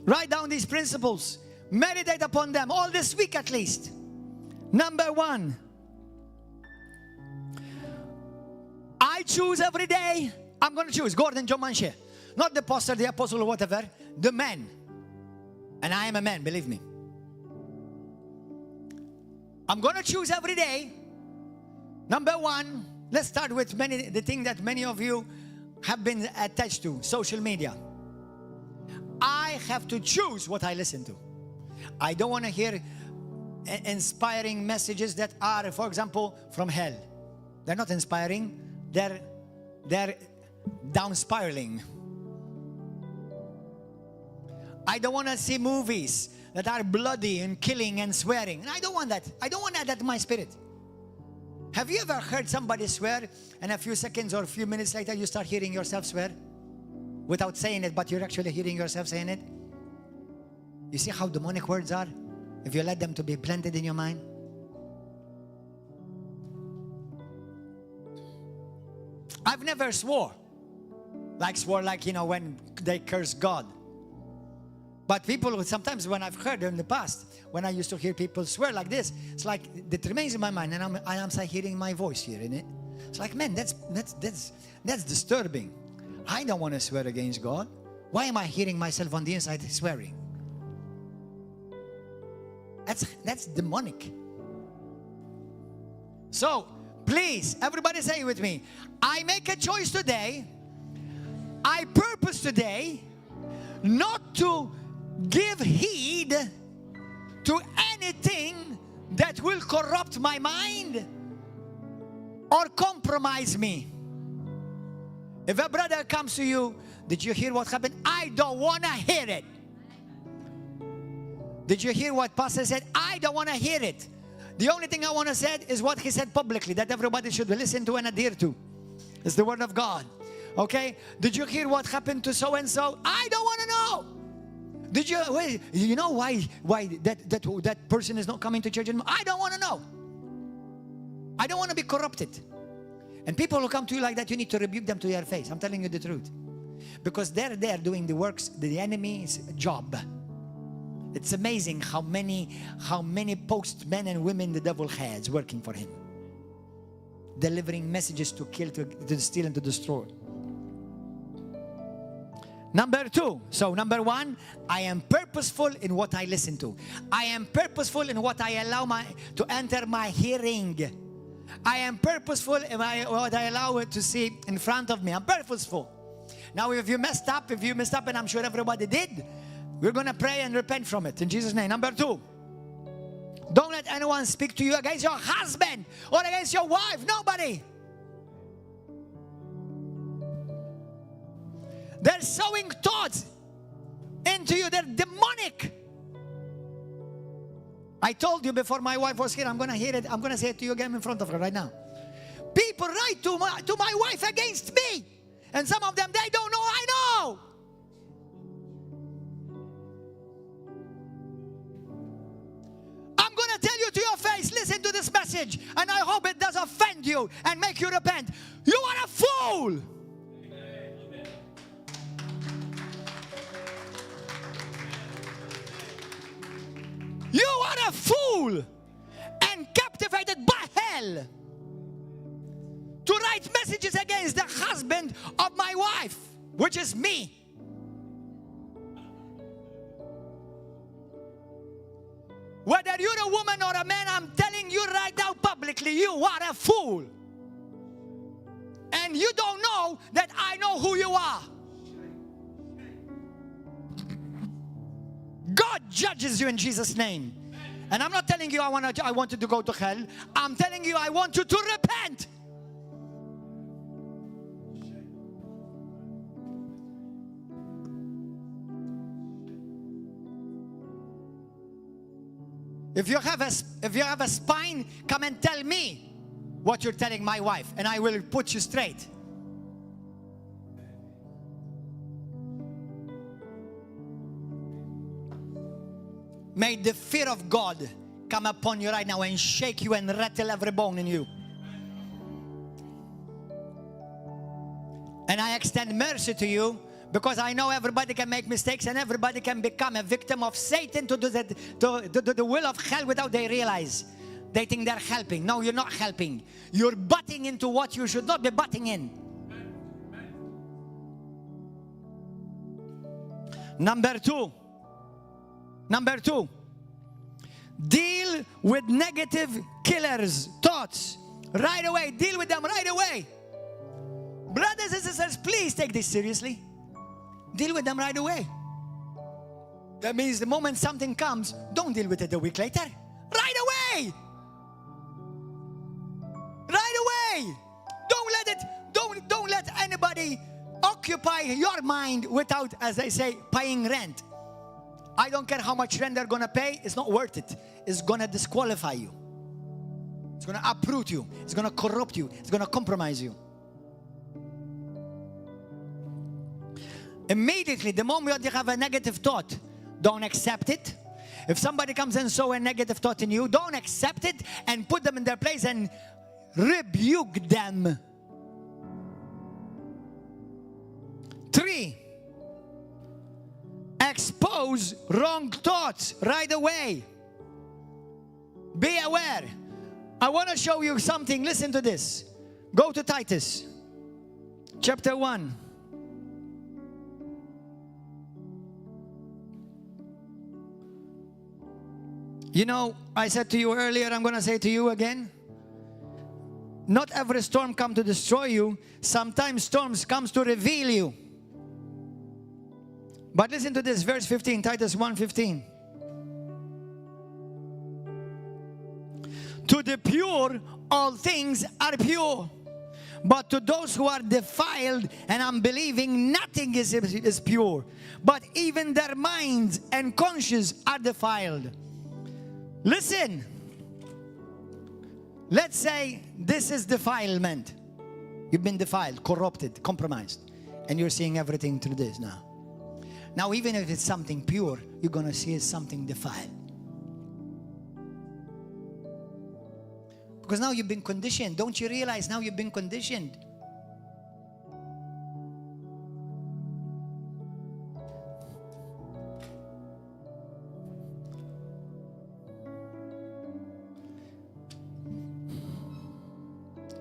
write down these principles. Meditate upon them all this week at least. Number 1, I choose every day. I'm going to choose Gordon John Manchè. Not the pastor, the apostle, or whatever. The man. And I am a man, believe me. I'm going to choose every day. Number 1, let's start with the thing that many of you have been attached to, social media. I have to choose what I listen to. I don't want to hear inspiring messages that are, for example, from hell. They're not inspiring. They're down spiraling. I don't want to see movies that are bloody and killing and swearing. And I don't want that. I don't want that in my spirit. Have you ever heard somebody swear and a few seconds or a few minutes later you start hearing yourself swear? Without saying it, but you're actually hearing yourself saying it? You see how demonic words are? If you let them to be planted in your mind? I've never swore like, you know, when they curse God. But people, sometimes when I've heard in the past, when I used to hear people swear like this, it's like it remains in my mind, and I'm hearing my voice here in it. It's like, man, that's disturbing. I don't want to swear against God. Why am I hearing myself on the inside swearing? That's demonic. So, please, everybody say it with me. I make a choice today. I purpose today not to give heed to anything that will corrupt my mind or compromise me. If a brother comes to you, did you hear what happened? I don't want to hear it. Did you hear what pastor said? I don't want to hear it. The only thing I want to say is what he said publicly, that everybody should listen to and adhere to. It's the word of God. Okay? Did you hear what happened to so-and-so? I don't want to know. Did you, wait, you know why that person is not coming to church anymore? I don't want to know. I don't want to be corrupted. And people who come to you like that, you need to rebuke them to your face. I'm telling you the truth. Because they're there doing the works, the enemy's job. It's amazing how many postmen and women the devil has working for him. Delivering messages to kill, to steal, and to destroy. Number 2. So number 1, I am purposeful in what I listen to. I am purposeful in what I allow to enter my hearing. I am purposeful in what I allow it to see in front of me. I'm purposeful. Now if you messed up, and I'm sure everybody did, we're going to pray and repent from it in Jesus' name. Number 2, don't let anyone speak to you against your husband or against your wife. Nobody. They're sowing thoughts into you. They're demonic. I told you before my wife was here, I'm going to hear it. I'm going to say it to you again in front of her right now. People write to my wife against me. And some of them, they don't know I know. I'm going to tell you to your face, listen to this message. And I hope it does offend you and make you repent. You are a fool. You are a fool and captivated by hell to write messages against the husband of my wife, which is me. Whether you're a woman or a man, I'm telling you right now publicly, you are a fool. And you don't know that I know who you are. God judges you in Jesus' name. And I'm not telling you I want you to go to hell. I'm telling you I want you to repent. If you have a spine, come and tell me what you're telling my wife, and I will put you straight. May the fear of God come upon you right now and shake you and rattle every bone in you. And I extend mercy to you because I know everybody can make mistakes and everybody can become a victim of Satan to do the will of hell without they realize. They think they're helping. No, you're not helping. You're butting into what you should not be butting in. Number two, deal with negative killers, thoughts. Right away, deal with them right away. Brothers and sisters, please take this seriously. Deal with them right away. That means the moment something comes, don't deal with it a week later. Right away! Right away! Don't let anybody occupy your mind without, as they say, paying rent. I don't care how much rent they're going to pay. It's not worth it. It's going to disqualify you. It's going to uproot you. It's going to corrupt you. It's going to compromise you. Immediately, the moment you have a negative thought, don't accept it. If somebody comes and sow a negative thought in you, don't accept it and put them in their place and rebuke them. 3, expose wrong thoughts right away. Be aware. I want to show you something. Listen to this. Go to Titus, chapter 1. You know, I said to you earlier, I'm going to say to you again. Not every storm comes to destroy you. Sometimes storms come to reveal you. But listen to this, verse 15, Titus 1:15. To the pure, all things are pure. But to those who are defiled and unbelieving, nothing is pure. But even their minds and conscience are defiled. Listen. Let's say this is defilement. You've been defiled, corrupted, compromised. And you're seeing everything through this now. Now, even if it's something pure, you're going to see it's something defiled. Because now you've been conditioned. Don't you realize now you've been conditioned?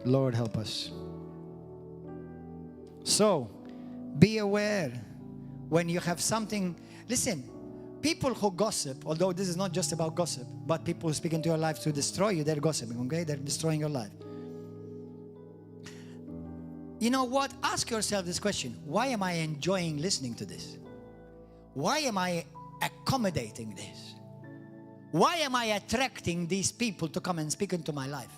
Lord, help us. So, be aware when you have something. Listen, people who gossip, although this is not just about gossip, but people who speak into your life to destroy you, they're gossiping, okay? They're destroying your life. You know what? Ask yourself this question. Why am I enjoying listening to this? Why am I accommodating this? Why am I attracting these people to come and speak into my life?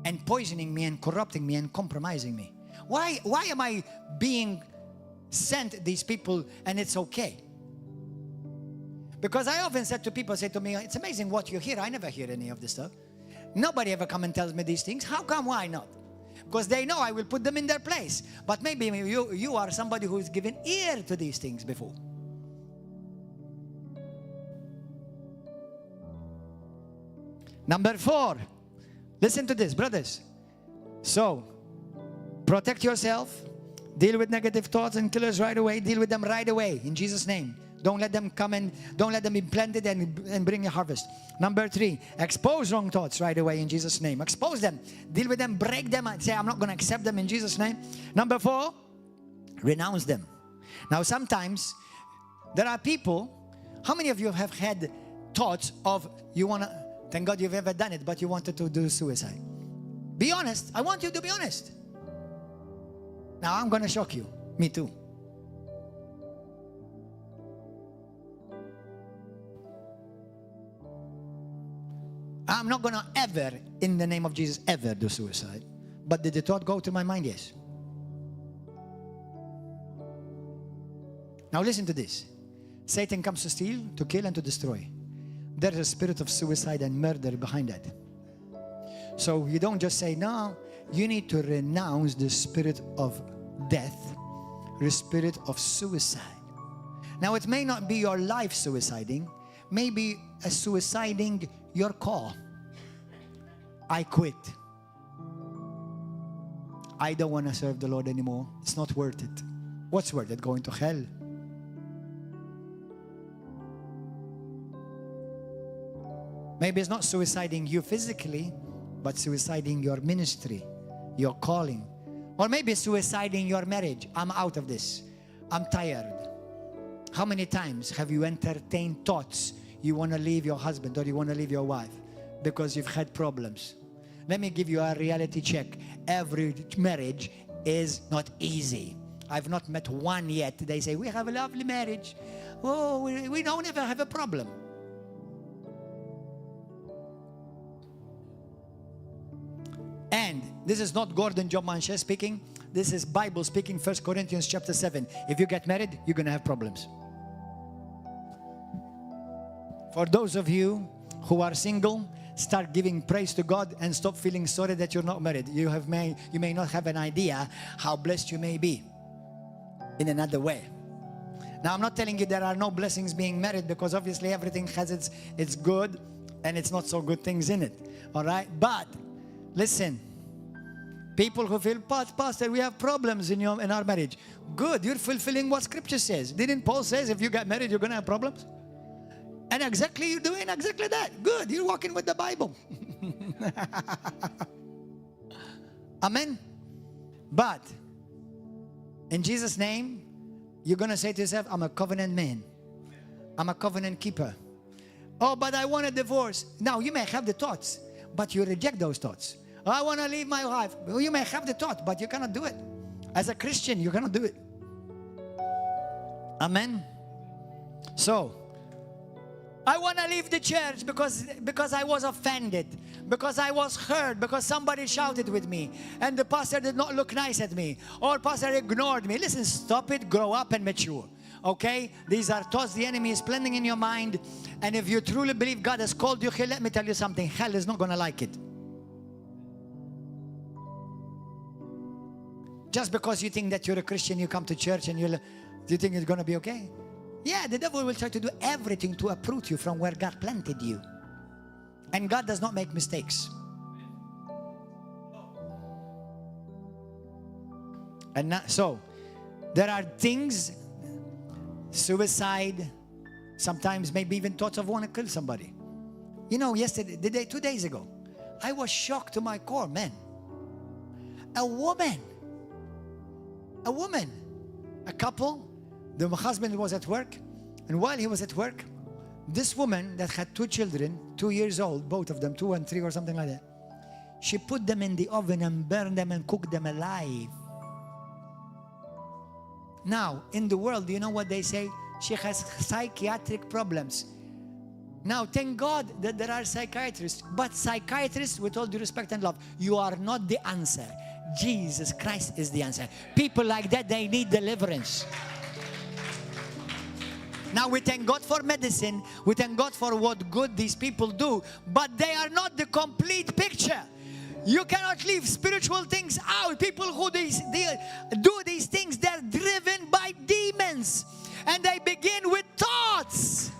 And poisoning me and corrupting me and compromising me? Why am I being sent these people and it's okay? Because I often said to people, say to me, it's amazing what you hear. I never hear any of this stuff. Nobody ever come and tells me these things. How come? Why not? Because they know I will put them in their place. But maybe you are somebody who's given ear to these things before. Number 4. Listen to this, brothers. So, protect yourself. Deal with negative thoughts and killers right away. Deal with them right away in Jesus' name. Don't let them come and don't let them be planted and bring a harvest. Number 3, expose wrong thoughts right away in Jesus' name. Expose them. Deal with them. Break them and say, I'm not going to accept them in Jesus' name. Number 4, renounce them. Now, sometimes there are people. How many of you have had thoughts of you want to, thank God you've ever done it, but you wanted to do suicide? Be honest. I want you to be honest. Now, I'm going to shock you. Me too. I'm not going to ever, in the name of Jesus, ever do suicide. But did the thought go to my mind? Yes. Now listen to this. Satan comes to steal, to kill, and to destroy. There is a spirit of suicide and murder behind that. So you don't just say, no, you need to renounce the spirit of death, the spirit of suicide. Now it may not be your life suiciding, maybe a suiciding your call. I quit. I don't want to serve the Lord anymore. It's not worth it. What's worth it? Going to hell. Maybe it's not suiciding you physically, but suiciding your ministry, your calling. Or maybe suiciding your marriage. I'm out of this. I'm tired. How many times have you entertained thoughts you want to leave your husband or you want to leave your wife because you've had problems? Let me give you a reality check. Every marriage is not easy. I've not met one yet. They say, we have a lovely marriage. Oh, we don't ever have a problem. And this is not Gordon John Manchè speaking. This is Bible speaking, 1 Corinthians chapter 7. If you get married, you're going to have problems. For those of you who are single, start giving praise to God and stop feeling sorry that you're not married. You may not have an idea how blessed you may be in another way. Now, I'm not telling you there are no blessings being married, because obviously everything has its good and it's not so good things in it. All right? But listen, people who feel, Pastor, we have problems in our marriage. Good, you're fulfilling what Scripture says. Didn't Paul say if you get married, you're going to have problems? And exactly, you're doing exactly that. Good, you're walking with the Bible. Amen. But in Jesus' name, you're going to say to yourself, I'm a covenant man. I'm a covenant keeper. Oh, but I want a divorce. Now, you may have the thoughts, but you reject those thoughts. Oh, I want to leave my wife. Well, you may have the thought, but you cannot do it. As a Christian, you cannot do it. Amen. So, I want to leave the church because I was offended, because I was hurt, because somebody shouted with me, and the pastor did not look nice at me, or pastor ignored me. Listen, stop it, grow up and mature. Okay? These are thoughts the enemy is planting in your mind, and if you truly believe God has called you here, let me tell you something, hell is not going to like it. Just because you think that you're a Christian, you come to church and Do you think it's going to be okay? Yeah, the devil will try to do everything to uproot you from where God planted you. And God does not make mistakes. And not, so, there are things, suicide, sometimes maybe even thoughts of wanting to kill somebody. You know, yesterday, 2 days ago, I was shocked to my core, man. A woman, a couple, the husband was at work, and while he was at work, this woman that had 2 children, 2 years old, both of them, 2 and 3 or something like that, she put them in the oven and burned them and cooked them alive. Now, in the world, do you know what they say? She has psychiatric problems. Now, thank God that there are psychiatrists, but psychiatrists, with all due respect and love, you are not the answer. Jesus Christ is the answer. People like that, they need deliverance. Now, we thank God for medicine, we thank God for what good these people do, but they are not the complete picture. You cannot leave spiritual things out. People who they do these things, they're driven by demons. And they begin with thoughts.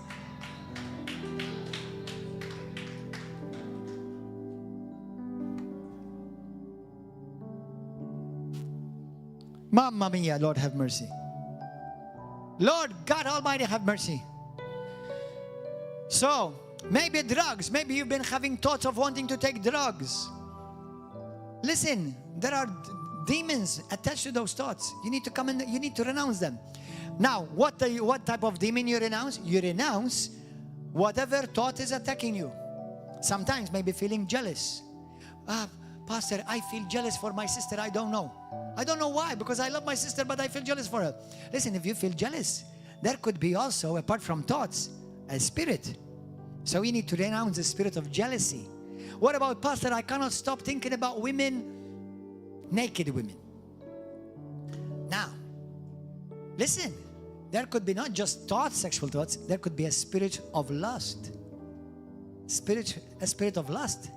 Mamma mia, Lord have mercy. Lord God Almighty have mercy. So, maybe drugs. Maybe you've been having thoughts of wanting to take drugs. Listen, there are demons attached to those thoughts. You need to come and you need to renounce them. Now, what type of demon you renounce? You renounce whatever thought is attacking you. Sometimes maybe feeling jealous. Pastor, I feel jealous for my sister. I don't know. I don't know why, because I love my sister, but I feel jealous for her. Listen, if you feel jealous, there could be also, apart from thoughts, a spirit. So you need to renounce the spirit of jealousy. What about, Pastor, I cannot stop thinking about women, naked women. Now, listen, there could be not just thoughts, sexual thoughts, there could be a spirit of lust. A spirit of lust.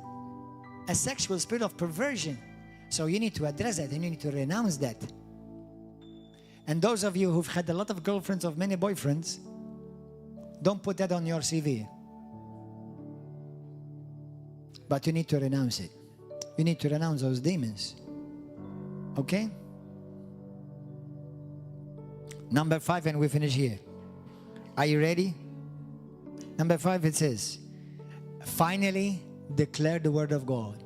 A sexual spirit of perversion. So you need to address that and you need to renounce that. And those of you who've had a lot of girlfriends or many boyfriends, don't put that on your CV. But you need to renounce it. You need to renounce those demons. Okay? Number 5, and we finish here. Are you ready? Number 5, it says, finally declare the word of God.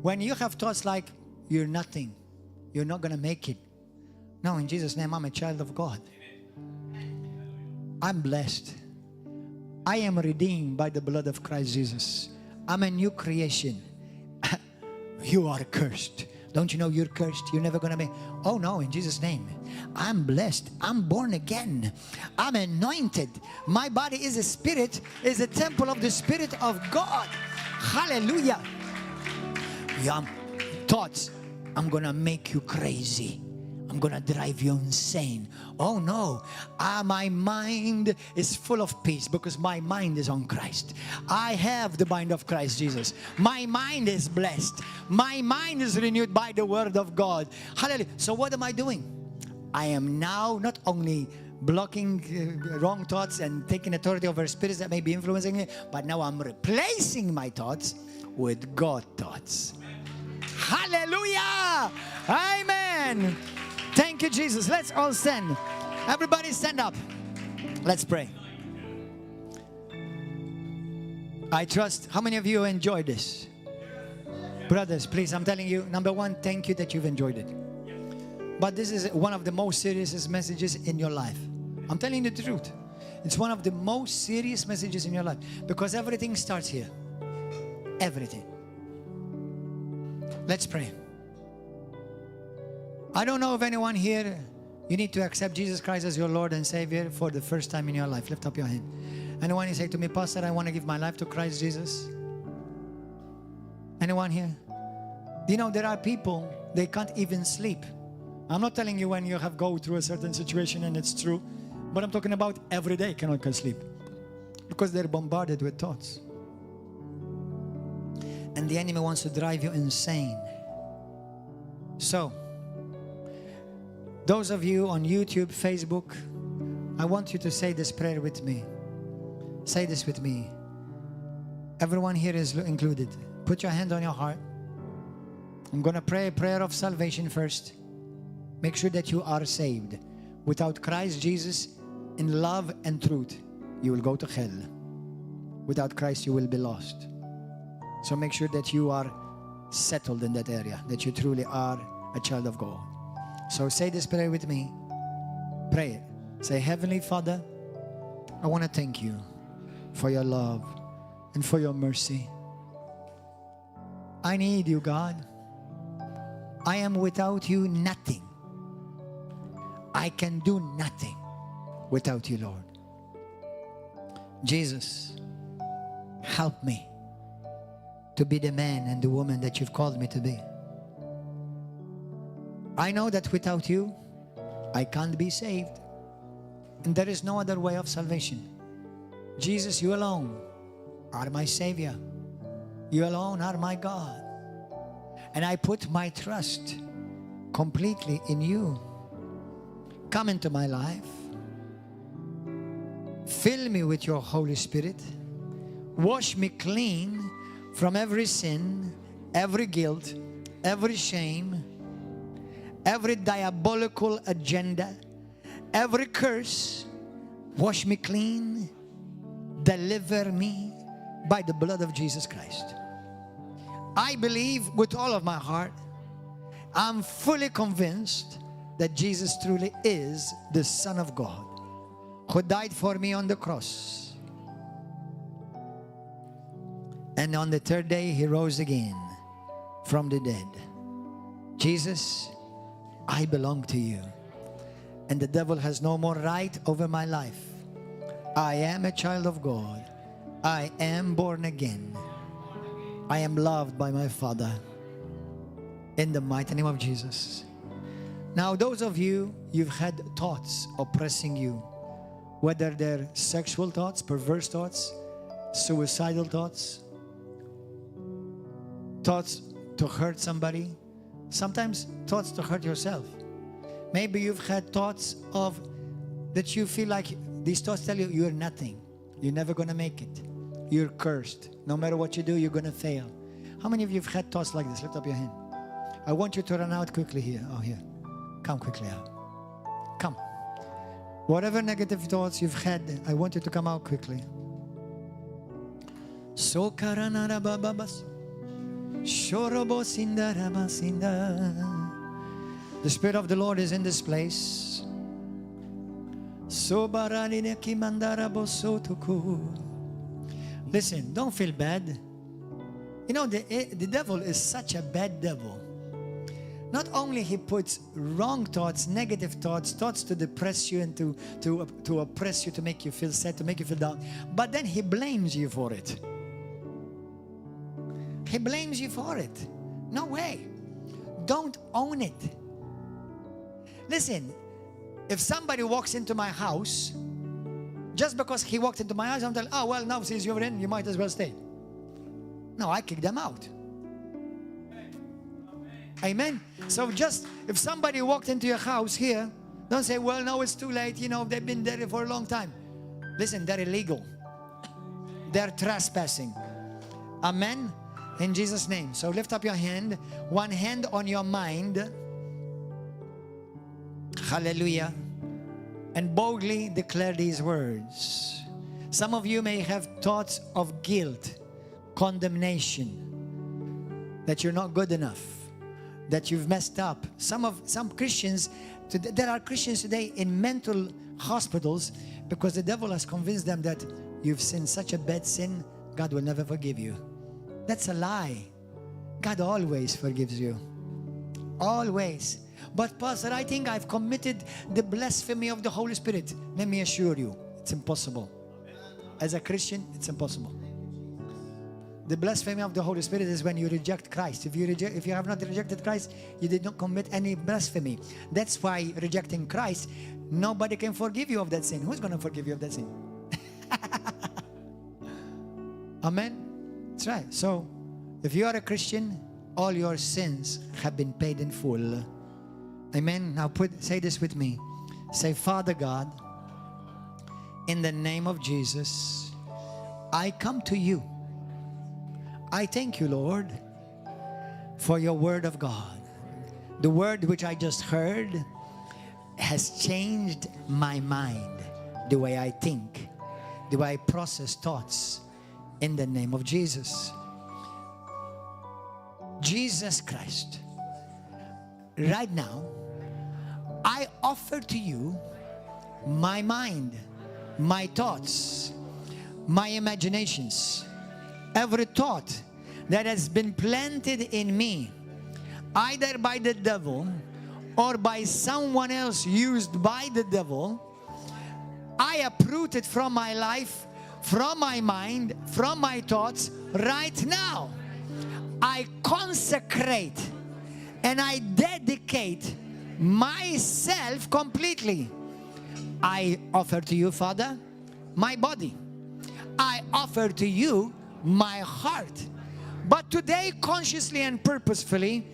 When you have thoughts like, you're nothing, you're not going to make it. No, in Jesus' name, I'm a child of God. I'm blessed. I am redeemed by the blood of Christ Jesus. I'm a new creation. You are cursed. Don't you know you're cursed? You're never going to be. Oh no, in Jesus' name. I'm blessed. I'm born again. I'm anointed. My body is a spirit, is a temple of the Spirit of God. Hallelujah. Thoughts, I'm going to make you crazy. I'm going to drive you insane. Oh no, my mind is full of peace because my mind is on Christ. I have the mind of Christ Jesus. My mind is blessed. My mind is renewed by the word of God. Hallelujah. So what am I doing? I am now not only blocking wrong thoughts and taking authority over spirits that may be influencing me, but now I'm replacing my thoughts with God thoughts. Hallelujah. Amen. Thank you, Jesus. Let's all stand. Everybody stand up. Let's pray. I trust. How many of you enjoyed this? Brothers, please, I'm telling you, number 1, thank you that you've enjoyed it. But this is one of the most serious messages in your life. I'm telling you the truth. It's one of the most serious messages in your life because everything starts here. Everything. Let's pray. I don't know if anyone here, you need to accept Jesus Christ as your Lord and Savior for the first time in your life. Lift up your hand. Anyone you say to me, Pastor, I want to give my life to Christ Jesus? Anyone here? You know, there are people, they can't even sleep. I'm not telling you when you have go through a certain situation and it's true, but I'm talking about every day cannot sleep because they're bombarded with thoughts. And the enemy wants to drive you insane. So, Those of you on YouTube, Facebook, I want you to say this prayer with me. Say this with me. Everyone here is included. Put your hand on your heart. I'm going to pray a prayer of salvation first. Make sure that you are saved. Without Christ Jesus, in love and truth, you will go to hell. Without Christ, you will be lost. So make sure that you are settled in that area, that you truly are a child of God. So say this prayer with me. Pray it. Say, Heavenly Father, I want to thank you for your love and for your mercy. I need you, God. I am without you nothing. I can do nothing without you, Lord. Jesus, help me to be the man and the woman that you've called me to be. I know that without you, I can't be saved. And there is no other way of salvation. Jesus, you alone are my Savior. You alone are my God. And I put my trust completely in you. Come into my life. Fill me with your Holy Spirit. Wash me clean from every sin, every guilt, every shame, every diabolical agenda, every curse. Wash me clean. Deliver me by the blood of Jesus Christ. I believe with all of my heart, I'm fully convinced that Jesus truly is the Son of God who died for me on the cross. And on the third day, he rose again from the dead. Jesus, I belong to you. And the devil has no more right over my life. I am a child of God. I am born again. I am loved by my Father. In the mighty name of Jesus. Now, those of you, you've had thoughts oppressing you, whether they're sexual thoughts, perverse thoughts, suicidal thoughts, thoughts to hurt somebody, sometimes thoughts to hurt yourself. Maybe you've had thoughts of that you feel like these thoughts tell you you're nothing. You're never going to make it. You're cursed. No matter what you do, you're going to fail. How many of you have had thoughts like this? Lift up your hand. I want you to run out quickly here. Oh, here. Come quickly out. Come. Whatever negative thoughts you've had, I want you to come out quickly. So karanarababas. The Spirit of the Lord is in this place. Listen, don't feel bad. You know, the devil is such a bad devil. Not only he puts wrong thoughts, negative thoughts, thoughts to depress you and to oppress you, to make you feel sad, to make you feel down, but then he blames you for it. He blames you for it. No way. Don't own it. Listen, if somebody walks into my house, just because he walked into my house, I'm telling, oh, well, now since you're in, you might as well stay. No, I kick them out. Amen. So just, if somebody walked into your house here, don't say, well, now it's too late. You know, they've been there for a long time. Listen, they're illegal. They're trespassing. Amen. In Jesus' name. So lift up your hand. One hand on your mind. Hallelujah. And boldly declare these words. Some of you may have thoughts of guilt, condemnation, that you're not good enough, that you've messed up. Some Christians, there are Christians today in mental hospitals because the devil has convinced them that you've sinned such a bad sin, God will never forgive you. That's a lie. God always forgives you. Always. But Pastor, I think I've committed the blasphemy of the Holy Spirit. Let me assure you, it's impossible. As a Christian, it's impossible. The blasphemy of the Holy Spirit is when you reject Christ. If you have not rejected Christ, you did not commit any blasphemy. That's why rejecting Christ, nobody can forgive you of that sin. Who's going to forgive you of that sin? Amen. That's right. So, if you are a Christian, all your sins have been paid in full. Amen. Now say this with me. Say, Father God, in the name of Jesus, I come to you. I thank you, Lord, for your word of God. The word which I just heard has changed my mind, the way I think, the way I process thoughts, in the name of Jesus. Jesus Christ, right now, I offer to you my mind, my thoughts, my imaginations, every thought that has been planted in me, either by the devil or by someone else used by the devil. I uproot it from my life, from my mind, from my thoughts right now. I consecrate and I dedicate myself completely. I offer to you, Father, my body. I offer to you my heart. But today, consciously and purposefully,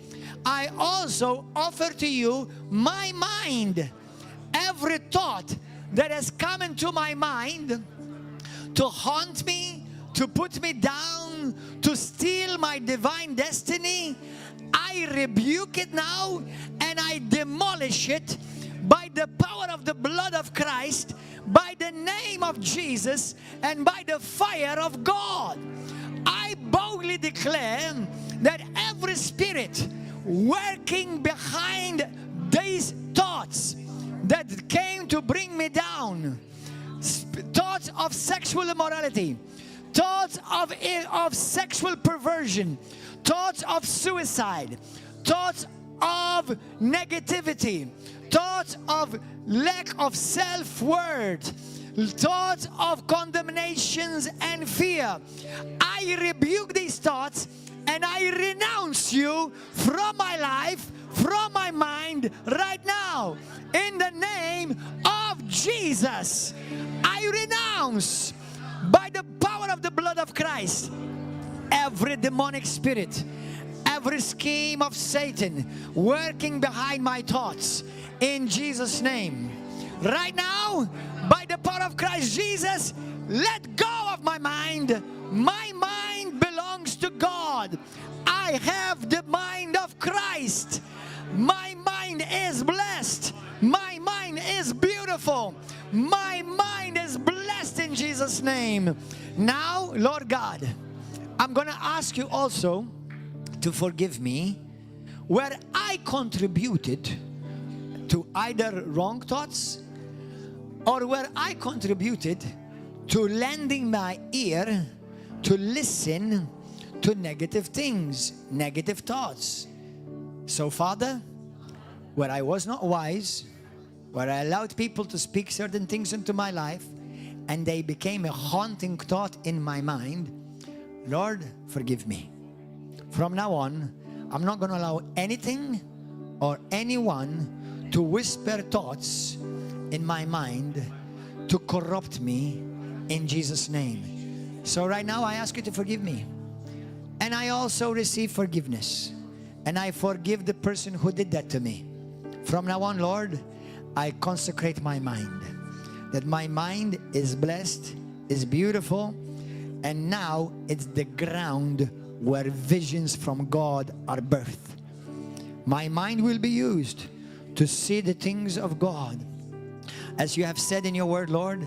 I also offer to you my mind. Every thought that has come into my mind to haunt me, to put me down, to steal my divine destiny, I rebuke it now and I demolish it by the power of the blood of Christ, by the name of Jesus, and by the fire of God. I boldly declare that every spirit working behind these thoughts that came to bring me down, thoughts of sexual immorality, thoughts of sexual perversion, thoughts of suicide, thoughts of negativity, thoughts of lack of self-worth, thoughts of condemnations and fear. I rebuke these thoughts and I renounce you from my life, from my mind right now. In the name of Jesus, I renounce by the power of the blood of Christ every demonic spirit, every scheme of Satan working behind my thoughts, in Jesus' name. Right now, by the power of Christ Jesus, let go of my mind. My mind belongs to God. I have the mind of Christ. My mind is blessed. My mind is beautiful. My mind is blessed in Jesus' name. Now, Lord God, I'm going to ask you also to forgive me where I contributed to either wrong thoughts or where I contributed to lending my ear to listen to negative things, negative thoughts. So, Father, where I was not wise, where I allowed people to speak certain things into my life and they became a haunting thought in my mind, Lord, forgive me. From now on, I'm not going to allow anything or anyone to whisper thoughts in my mind to corrupt me in Jesus' name. So right now, I ask you to forgive me. And I also receive forgiveness. And I forgive the person who did that to me. From now on, Lord, I consecrate my mind. That my mind is blessed, is beautiful, and now it's the ground where visions from God are birthed. My mind will be used to see the things of God. As you have said in your word, Lord,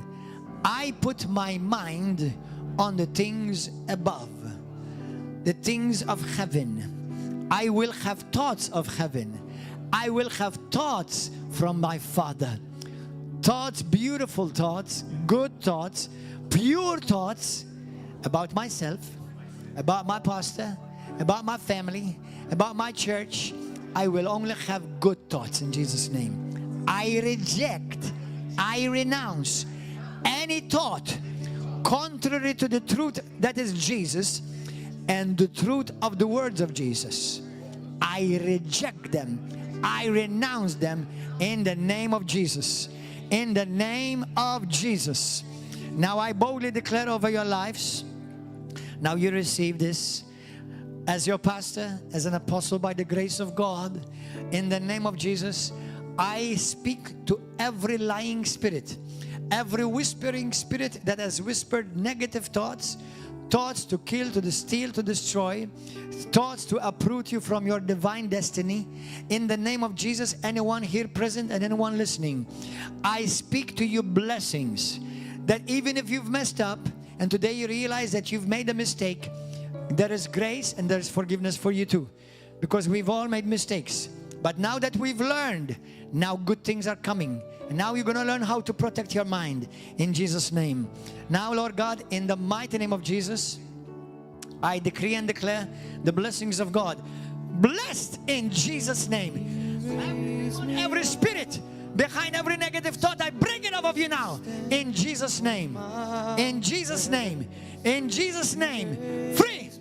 I put my mind on the things above, the things of heaven. I will have thoughts of heaven. I will have thoughts from my Father. Thoughts, beautiful thoughts, good thoughts, pure thoughts about myself, about my pastor, about my family, about my church. I will only have good thoughts in Jesus' name. I reject, I renounce any thought contrary to the truth that is Jesus and the truth of the words of Jesus. I reject them. I renounce them in the name of Jesus. In the name of Jesus. Now I boldly declare over your lives. Now you receive this. as your pastor, as an apostle by the grace of God, in the name of Jesus, I speak to every lying spirit, every whispering spirit that has whispered negative thoughts, thoughts to kill, to steal, to destroy, thoughts to uproot you from your divine destiny. In the name of Jesus, anyone here present and anyone listening, I speak to you blessings, that even if you've messed up and today you realize that you've made a mistake, there is grace and there is forgiveness for you too, because we've all made mistakes. But now that we've learned, now good things are coming. And now you're going to learn how to protect your mind in Jesus' name. Now, Lord God, in the mighty name of Jesus, I decree and declare the blessings of God. Blessed in Jesus' name. Every spirit behind every negative thought, I break it off of you now. In Jesus' name. In Jesus' name. In Jesus' name. Free.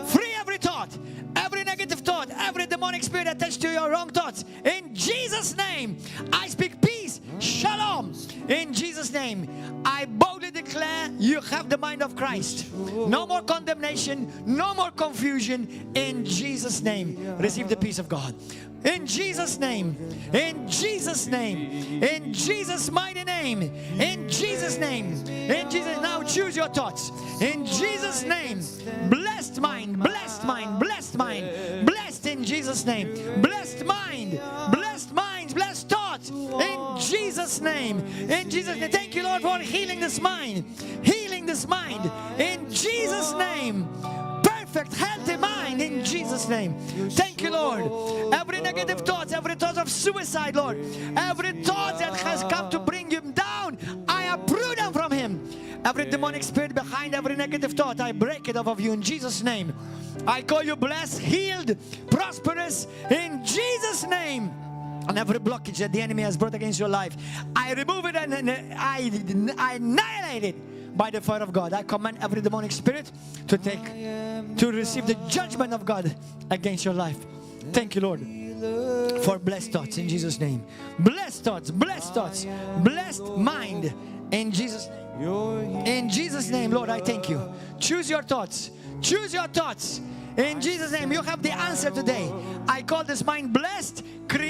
Free every thought. Every negative thought. Every demonic spirit attached to your wrong thoughts. In Jesus' name. I speak peace. Shalom. In Jesus' name. I boldly declare you have the mind of Christ. No more condemnation. No more confusion. In Jesus' name. Receive the peace of God. In Jesus' name. In Jesus' name. In Jesus' mighty name. In Jesus' name. In Jesus' now choose your thoughts. In Jesus' name. Blessed mind. Blessed mind. Blessed mind. Blessed in Jesus' name. Blessed mind. Blessed minds. Blessed thoughts. In Jesus' name. In Jesus' name. Thank you, Lord, for healing this mind. Healing this mind. In Jesus' name. Perfect, healthy mind in Jesus' name. Thank you, Lord. Every negative thought, every thought of suicide, Lord, every thought that has come to bring him down, I uproot them from him. Every demonic spirit behind every negative thought, I break it off of you in Jesus' name. I call you blessed, healed, prosperous in Jesus' name. And every blockage that the enemy has brought against your life, I remove it and I annihilate it. By the fire of God, I command every demonic spirit to receive the judgment of God against your life. Thank you, Lord, for blessed thoughts in Jesus' name. Blessed thoughts, blessed mind in Jesus' name. In Jesus' name, Lord, I thank you. Choose your thoughts. Choose your thoughts. In Jesus' name, you have the answer today. I call this mind blessed. Create